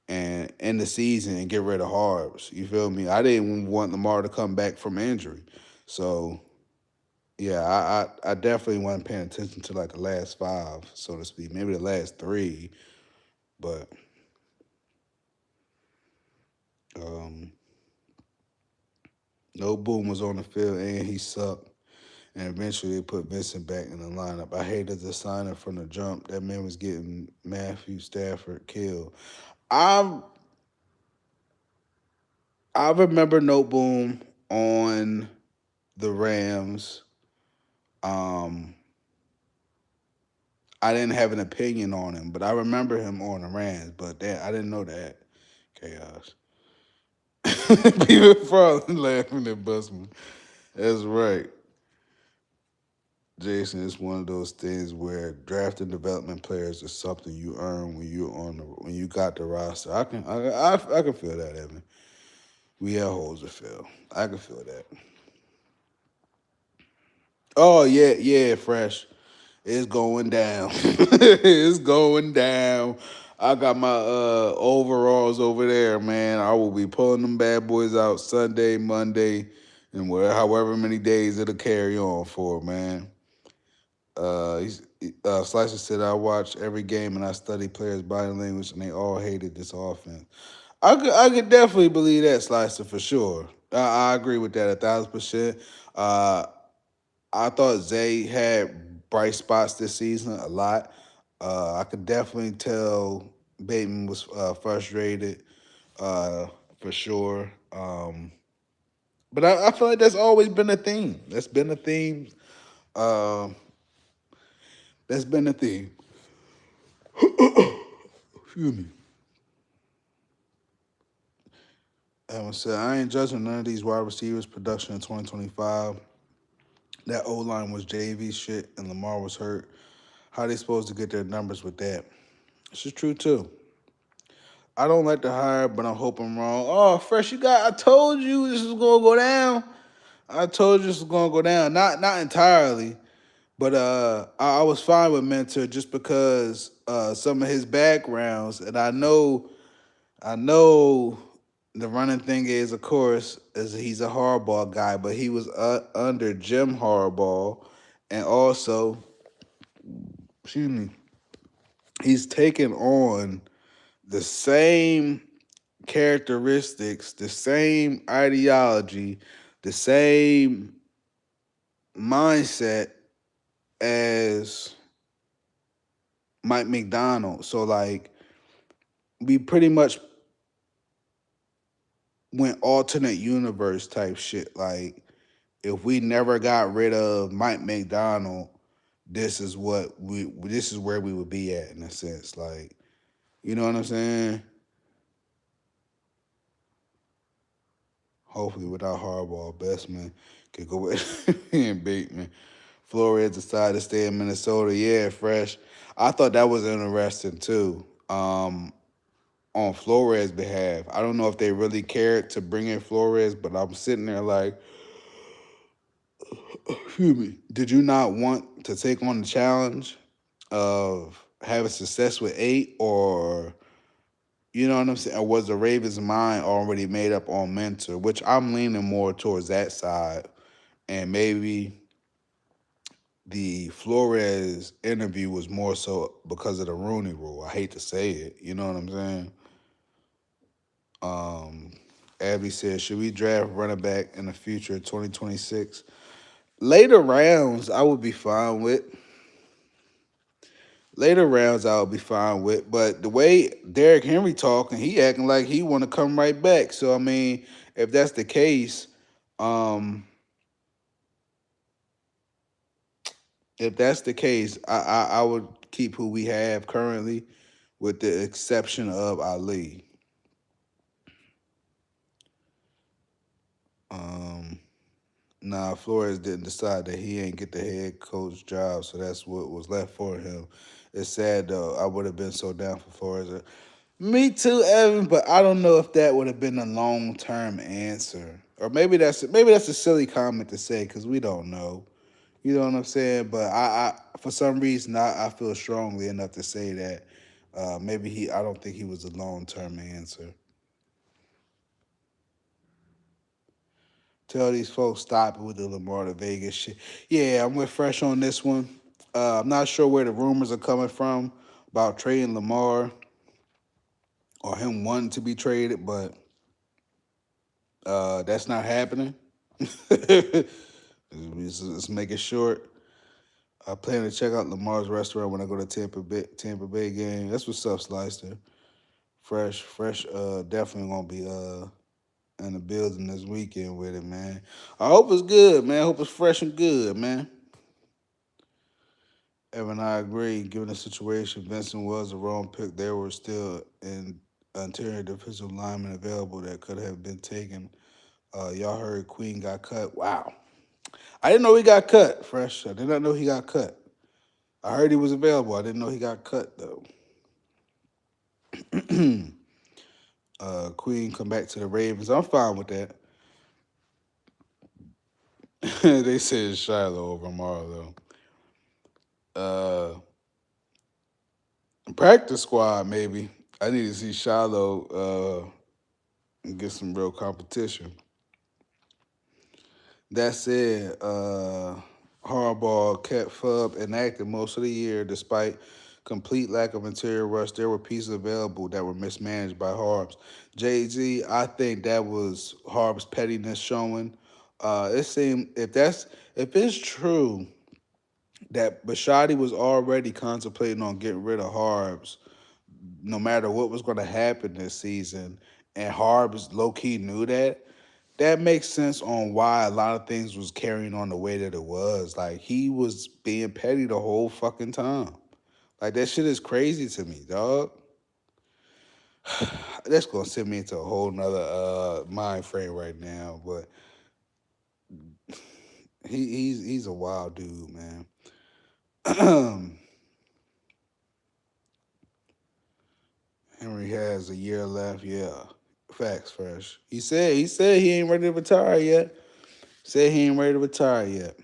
and end the season and get rid of Harbs. You feel me? I didn't want Lamar to come back from injury. So yeah, I definitely wasn't paying attention to like the last 5, so to speak. Maybe the last 3, but um, no Boom was on the field and he sucked. And eventually they put Vincent back in the lineup. I hated the signing from the jump. That man was getting Matthew Stafford killed. I I remember Noteboom on the Rams. Um, I didn't have an opinion on him, but I remember him on the Rams. But I didn't know that. Chaos. People probably laughing at Busman. That's right. Jason, it's one of those things where draft and development players is something you earn when you got the roster. I can feel that, Evan. We have holes to fill. I can feel that. Oh yeah, Fresh. It's going down. It's going down. I got my overalls over there, man. I will be pulling them bad boys out Sunday, Monday, and however many days it'll carry on for, man. Slicer said I watch every game and I study players' body language, and they all hated this offense. I could definitely believe that, Slicer, for sure. I agree with that 1,000%. Uh, I thought Zay had bright spots this season a lot. I could definitely tell Bateman was frustrated for sure. But I feel like that's always been a theme. That's been a theme. Uh, that's been a theme. Excuse me. Evan said, I ain't judging none of these wide receivers' production in 2025. That O line was JV shit and Lamar was hurt. How they supposed to get their numbers with that? This is true too. I don't like the hire, but I hope I'm wrong. Oh, Fresh, I told you this was gonna go down. I told you this was gonna go down. Not entirely, but I was fine with Mentor just because some of his backgrounds, and I know the running thing is, of course, is he's a Harbaugh guy, but he was under Jim Harbaugh, and also, excuse me, he's taken on the same characteristics, the same ideology, the same mindset as Mike McDonald. So like we pretty much went alternate universe type shit. Like if we never got rid of Mike McDonald, this is where we would be at in a sense. Like, you know what I'm saying? Hopefully, without Harbaugh, Bestman could go with and Bateman. Flores decided to stay in Minnesota. Yeah, fresh. I thought that was interesting too. On Flores' behalf, I don't know if they really cared to bring in Flores, but I'm sitting there like, excuse me, did you not want to take on the challenge of having success with 8, or you know what I'm saying? Or was the Ravens' mind already made up on Mentor, which I'm leaning more towards that side, and maybe the Flores interview was more so because of the Rooney Rule. I hate to say it, you know what I'm saying? Um, Abby said, should we draft running back in the future, 2026? Later rounds, I would be fine with. Later rounds, I would be fine with. But the way Derrick Henry talking, he acting like he want to come right back. So I mean, if that's the case, um, if that's the case, I would keep who we have currently, with the exception of Ali. Um, Nah, Flores didn't decide that he ain't get the head coach job, so that's what was left for him. It's sad though. I would have been so down for Flores. Me too, Evan, but I don't know if that would have been a long term answer, or maybe that's a silly comment to say because we don't know. You know what I'm saying? But I for some reason I feel strongly enough to say that maybe he. I don't think he was a long term answer. Tell these folks stop it with the Lamar to Vegas shit. Yeah, I'm with Fresh on this one. I'm not sure where the rumors are coming from about trading Lamar or him wanting to be traded, but that's not happening. Let's make it short. I plan to check out Lamar's restaurant when I go to Tampa Bay game. That's what's up, Slicer. Fresh, definitely gonna be in the building this weekend with it, man. I hope it's good, man. I hope it's fresh and good, man. Evan, I agree. Given the situation, Vincent was a wrong pick. There were still an interior defensive lineman available that could have been taken. Y'all heard Queen got cut. Wow. I didn't know he got cut, Fresh. I did not know he got cut. I heard he was available. I didn't know he got cut, though. Queen come back to the Ravens. I'm fine with that. They said Shiloh over Marlowe. Practice squad, maybe. I need to see Shiloh and get some real competition. That said, Harbaugh kept Fubb inactive most of the year despite complete lack of interior rush. There were pieces available that were mismanaged by Harbs. Jay-Z, I think that was Harb's pettiness showing. It seemed if it's true that Bashotti was already contemplating on getting rid of Harbs, no matter what was going to happen this season, and Harbs low key knew that. That makes sense on why a lot of things was carrying on the way that it was. Like he was being petty the whole fucking time. Like that shit is crazy to me, dog. That's gonna send me into a whole nother mind frame right now. But he's a wild dude, man. Henry has a year left. Yeah, facts, Fresh. He said he ain't ready to retire yet. Said he ain't ready to retire yet.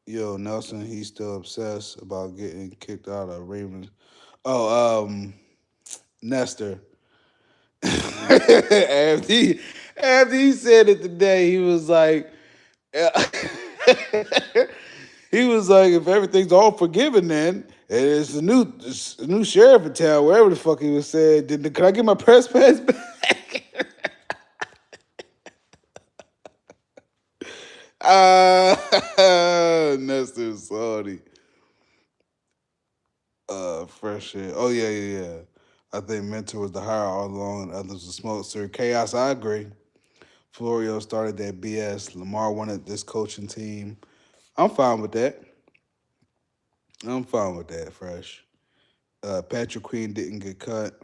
Yo, Nelson, he's still obsessed about getting kicked out of Ravens. Oh, Nestor. after he said it today, he was like, he was like, if everything's all forgiven, then it's a new sheriff in town, wherever the fuck he was said. Can I get my press pass back? Nestor Salty. Fresh shit. Oh yeah. I think Mentor was the hire all along, and others were smoke. Sir Chaos, I agree. Florio started that BS. Lamar wanted this coaching team. I'm fine with that. Fresh. Patrick Queen didn't get cut.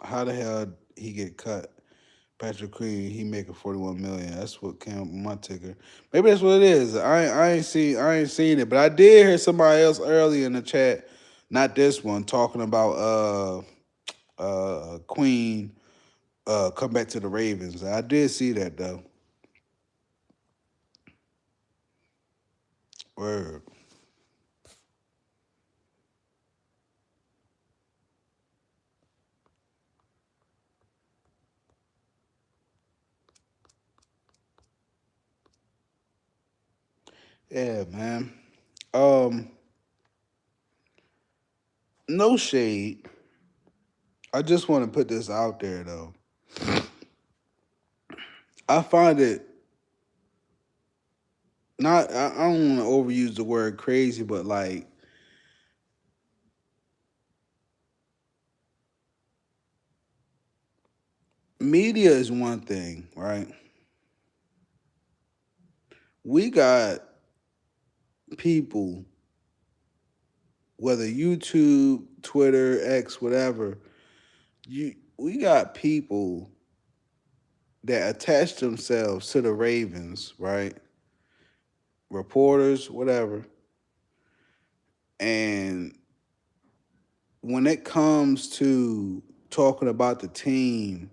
How the hell he get cut? Patrick Queen, he making 41 million. That's what came up with my ticker. Maybe that's what it is. I ain't seen it, but I did hear somebody else earlier in the chat, not this one, talking about Queen come back to the Ravens. I did see that though. Word. Yeah, man. Um, no shade. I just want to put this out there though. I find it not. I don't want to overuse the word crazy, but like media is one thing, right? We got people, whether YouTube, Twitter, X, whatever, we got people that attach themselves to the Ravens, right? Reporters, whatever. And when it comes to talking about the team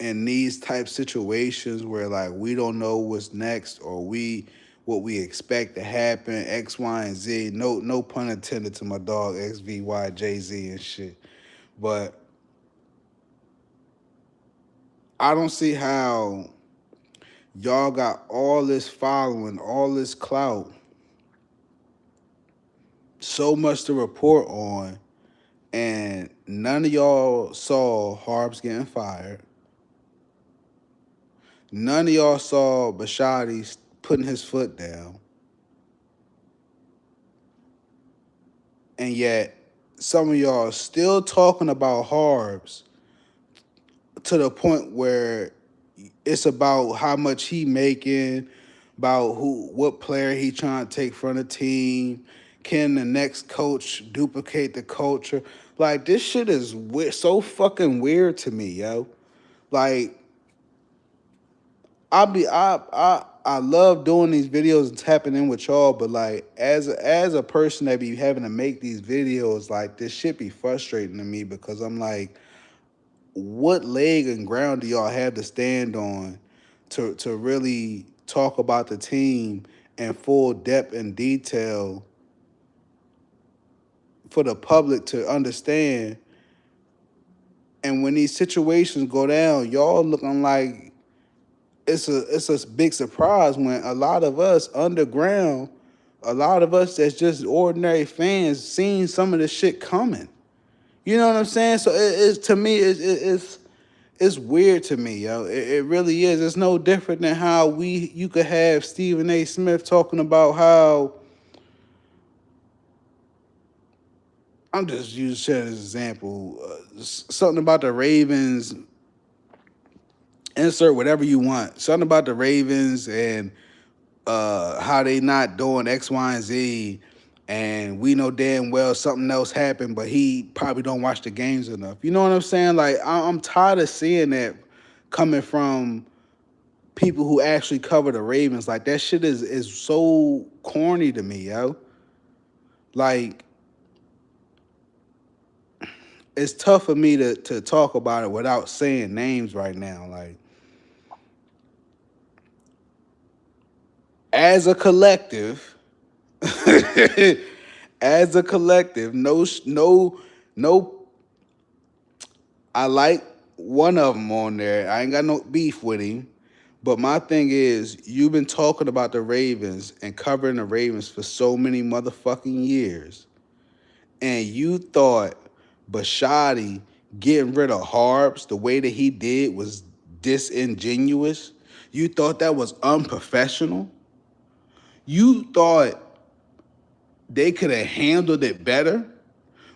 in these type situations where like we don't know what's next or what we expect to happen, X, Y, and Z. No pun intended to my dog XVY, Jay-Z and shit. But I don't see how y'all got all this following, all this clout, so much to report on, and none of y'all saw Harbs getting fired. None of y'all saw Bashotti putting his foot down. And yet, some of y'all are still talking about Harbs to the point where it's about how much he making, about what player he trying to take from the team. Can the next coach duplicate the culture? Like this shit is so fucking weird to me, yo. Like I love doing these videos and tapping in with y'all, but like as a person that be having to make these videos, like this shit be frustrating to me because I'm like, what leg and ground do y'all have to stand on to really talk about the team in full depth and detail for the public to understand? And when these situations go down, y'all looking like it's a big surprise when a lot of us underground, a lot of us that's just ordinary fans, seen some of this shit coming. You know what I'm saying? So it's to me it's weird to me, yo. It really is. It's no different than how you could have Stephen A. Smith talking about how I'm just using shit as an example. Something about the Ravens. Insert whatever you want. Something about the Ravens and how they not doing X, Y, and Z, and we know damn well something else happened, but he probably don't watch the games enough. You know what I'm saying? Like I'm tired of seeing that coming from people who actually cover the Ravens. Like that shit is so corny to me, yo. Like it's tough for me to talk about it without saying names right now. Like as a collective, as a collective, no. I like one of them on there. I ain't got no beef with him. But my thing is, you've been talking about the Ravens and covering the Ravens for so many motherfucking years. And you thought Bashotti getting rid of Harbs the way that he did was disingenuous. You thought that was unprofessional. You thought they could have handled it better.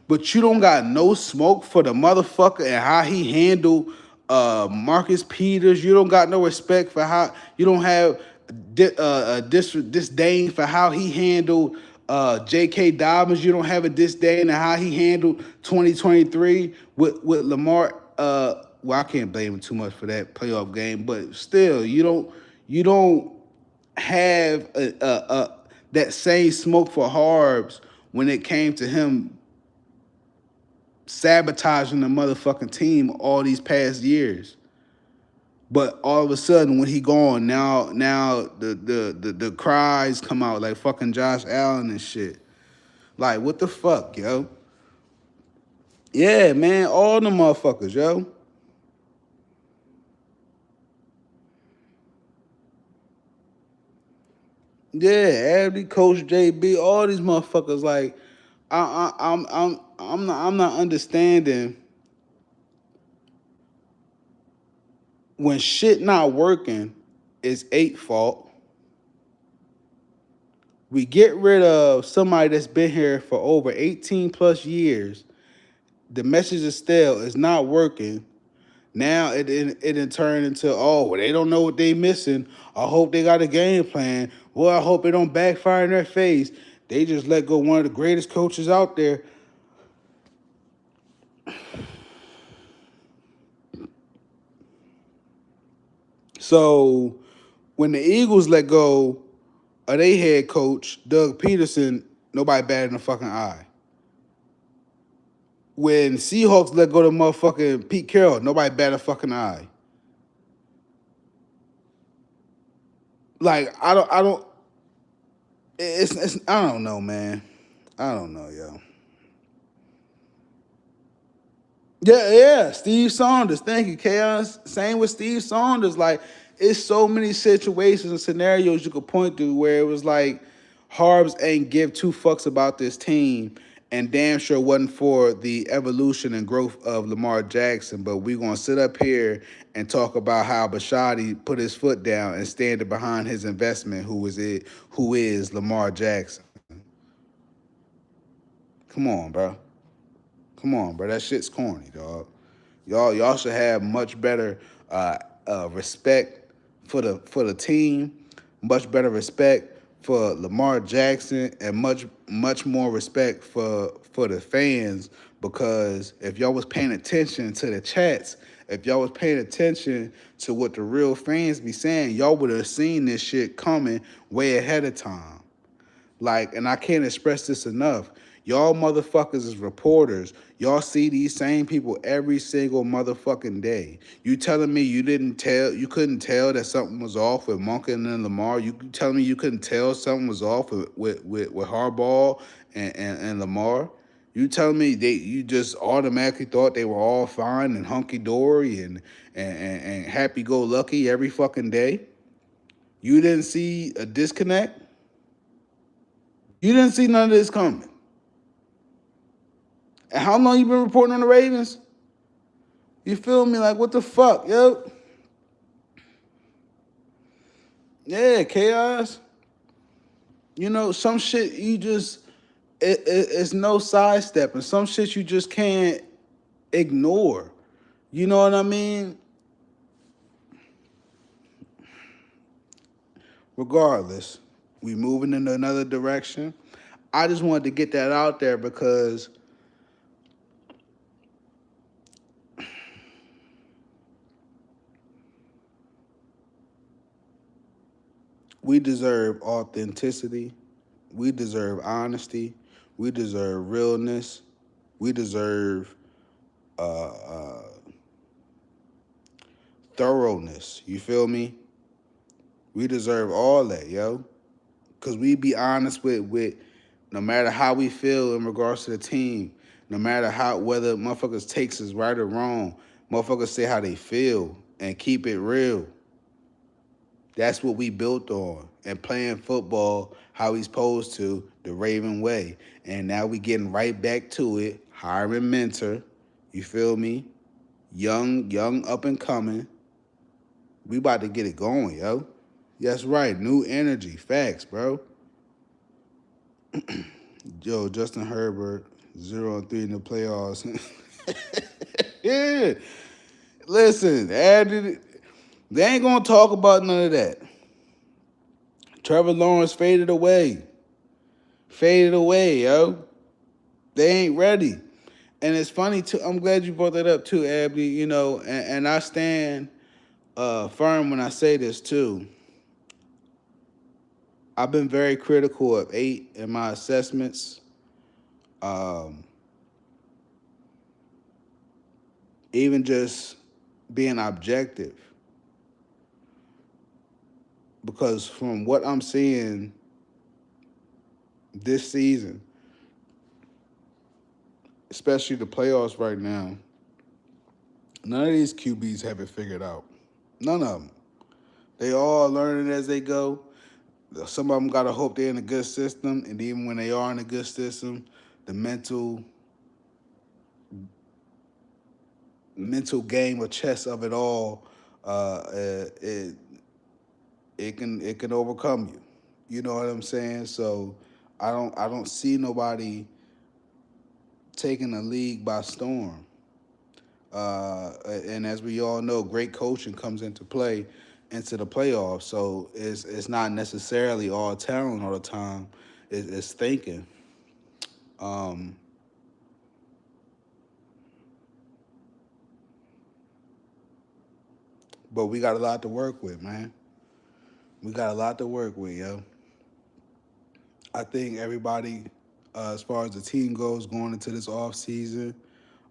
But you don't got no smoke for the motherfucker and how he handled Marcus Peters. You don't got no respect for how you don't have disdain for how he handled J.K. Dobbins. You don't have a disdain of how he handled 2023 with Lamar. well, I can't blame him too much for that playoff game, but still, you don't have that same smoke for Harbs when it came to him sabotaging the motherfucking team all these past years. But all of a sudden, when he gone, now the cries come out like fucking Josh Allen and shit. Like, what the fuck, yo? Yeah, man, all the motherfuckers, yo. Yeah, Abdi, Coach JB, all these motherfuckers. Like, I'm not understanding when shit not working. It's 8 fault. We get rid of somebody that's been here for over 18 plus years. The message is still is not working. Now it turned into, oh, well, they don't know what they missing. I hope they got a game plan. Well, I hope it don't backfire in their face. They just let go one of the greatest coaches out there. So when the Eagles let go of their head coach, Doug Peterson, nobody batted in the fucking eye. When Seahawks let go to motherfucking Pete Carroll, nobody batted a fucking eye. Like, I don't, it's I don't know, man. I don't know, yo. Yeah, Steve Saunders. Thank you, Chaos. Same with Steve Saunders. Like, it's so many situations and scenarios you could point to where it was like Harbs ain't give two fucks about this team, and damn sure wasn't for the evolution and growth of Lamar Jackson. But we gonna sit up here and talk about how Bashadi put his foot down and standing behind his investment, who is Lamar Jackson. Come on, bro. Come on, bro. That shit's corny, dog. Y'all should have much better respect for the team, much better respect for Lamar Jackson, and much more respect for the fans. Because if y'all was paying attention to the chats, if y'all was paying attention to what the real fans be saying, y'all would have seen this shit coming way ahead of time. Like, and I can't express this enough. Y'all motherfuckers is reporters. Y'all see these same people every single motherfucking day. You telling me you couldn't tell that something was off with Monken and Lamar? You telling me you couldn't tell something was off with Harbaugh and Lamar? You telling me you just automatically thought they were all fine and hunky-dory and happy-go-lucky every fucking day? You didn't see a disconnect? You didn't see none of this coming. And how long you been reporting on the Ravens? You feel me? Like, what the fuck, yo? Yeah, chaos. You know, some shit you just, it's no sidestepping. Some shit you just can't ignore. You know what I mean? Regardless, we moving in another direction. I just wanted to get that out there because we deserve authenticity. We deserve honesty. We deserve realness. We deserve thoroughness. You feel me? We deserve all that, yo. Because we be honest with no matter how we feel in regards to the team, no matter whether motherfuckers takes us right or wrong, motherfuckers say how they feel and keep it real. That's what we built on. And playing football how he's supposed to, the Raven way. And now we getting right back to it. Hiring mentor. You feel me? Young up and coming. We about to get it going, yo. That's right. New energy. Facts, bro. Yo, Justin Herbert, 0-3 in the playoffs. Yeah. Listen, they ain't gonna talk about none of that. Trevor Lawrence faded away. Faded away, yo. They ain't ready. And it's funny too. I'm glad you brought that up too, Abby. You know, and I stand firm when I say this too. I've been very critical of 8 in my assessments. Um, Even just being objective, because from what I'm seeing this season, especially the playoffs right now, none of these QBs have it figured out. None of them. They all learning as they go. Some of them gotta hope they're in a good system, and even when they are in a good system, the mental game or chess of it all, it can overcome you. You know what I'm saying? So I don't see nobody taking the league by storm. And as we all know, great coaching comes into play into the playoffs. So it's not necessarily all talent all the time. It's thinking. Um, but we got a lot to work with, man. We got a lot to work with, yo. I think everybody, as far as the team goes, going into this off season,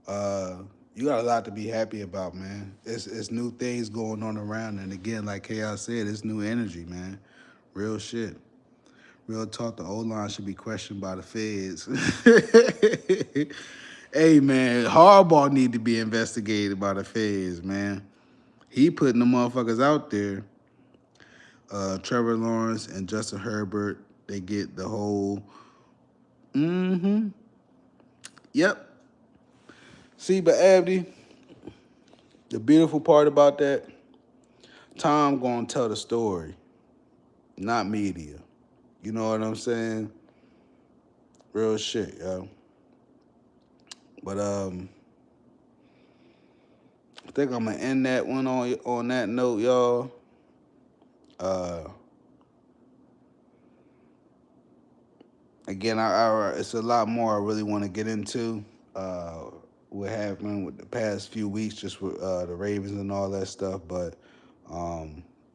uh, you got a lot to be happy about, man. It's new things going on around, and again, like Chaos said, it's new energy, man. Real shit. Real talk. The O line should be questioned by the feds. Hey, man, Harbaugh need to be investigated by the feds, man. He putting the motherfuckers out there. Trevor Lawrence and Justin Herbert, they get the whole. Mm-hmm. Yep. See, but Abdi, the beautiful part about that, Tom gonna tell the story, not media. You know what I'm saying? Real shit, yo. But I think I'm gonna end that one on that note, y'all. Uh, Again, it's a lot more I really want to get into. What happened with the past few weeks, just with the Ravens and all that stuff. But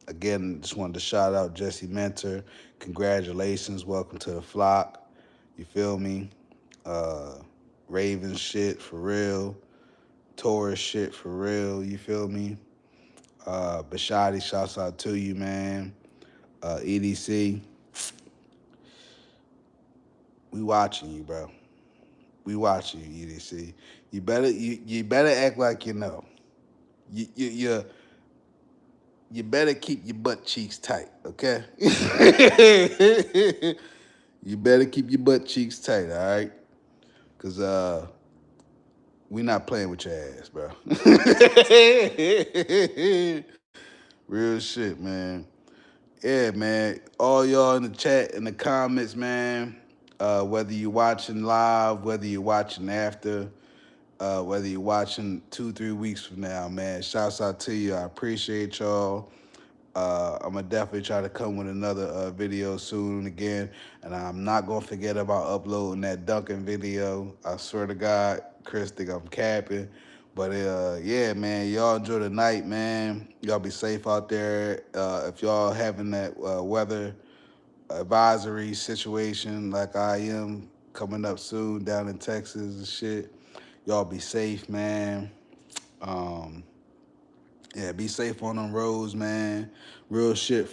again, just wanted to shout out Jesse Mentor. Congratulations, welcome to the flock. You feel me? Uh, Ravens shit for real. Taurus shit for real. You feel me? Bashadi, shouts out to you, man. EDC, we watching you, bro. We watching you, EDC. You better act like you know. You better keep your butt cheeks tight, okay? You better keep your butt cheeks tight, all right? Cause we not playing with your ass, bro. Real shit, man. Yeah, man. All y'all in the chat, in the comments, man. Whether you're watching live, whether you're watching after, whether you're watching 2-3 weeks from now, man. Shouts out to you. I appreciate y'all. I'm gonna definitely try to come with another video soon again, and I'm not gonna forget about uploading that Duncan video. I swear to God, Chris think I'm capping, but yeah, man, y'all enjoy the night, man. Y'all be safe out there. If y'all having that weather advisory situation like I am coming up soon down in Texas and shit, y'all be safe, man. Um, yeah, be safe on them roads, man. Real shit,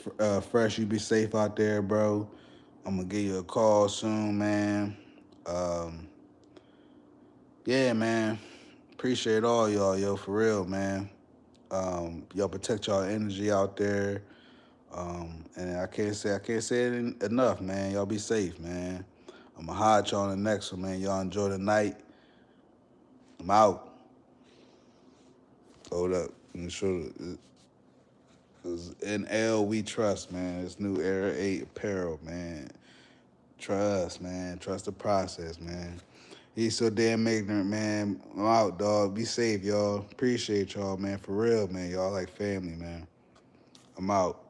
fresh. You be safe out there, bro. I'm gonna give you a call soon, man. Um, yeah, man. Appreciate all y'all, yo, for real, man. Y'all protect y'all energy out there. And I can't say it enough, man. Y'all be safe, man. I'm gonna hide y'all on the next one, man. Y'all enjoy the night. I'm out. Hold up. I'm sure. In L, we trust, man. It's new Era 8 apparel, man. Trust, man. Trust the process, man. He's so damn ignorant, man. I'm out, dog. Be safe, y'all. Appreciate y'all, man. For real, man. Y'all like family, man. I'm out.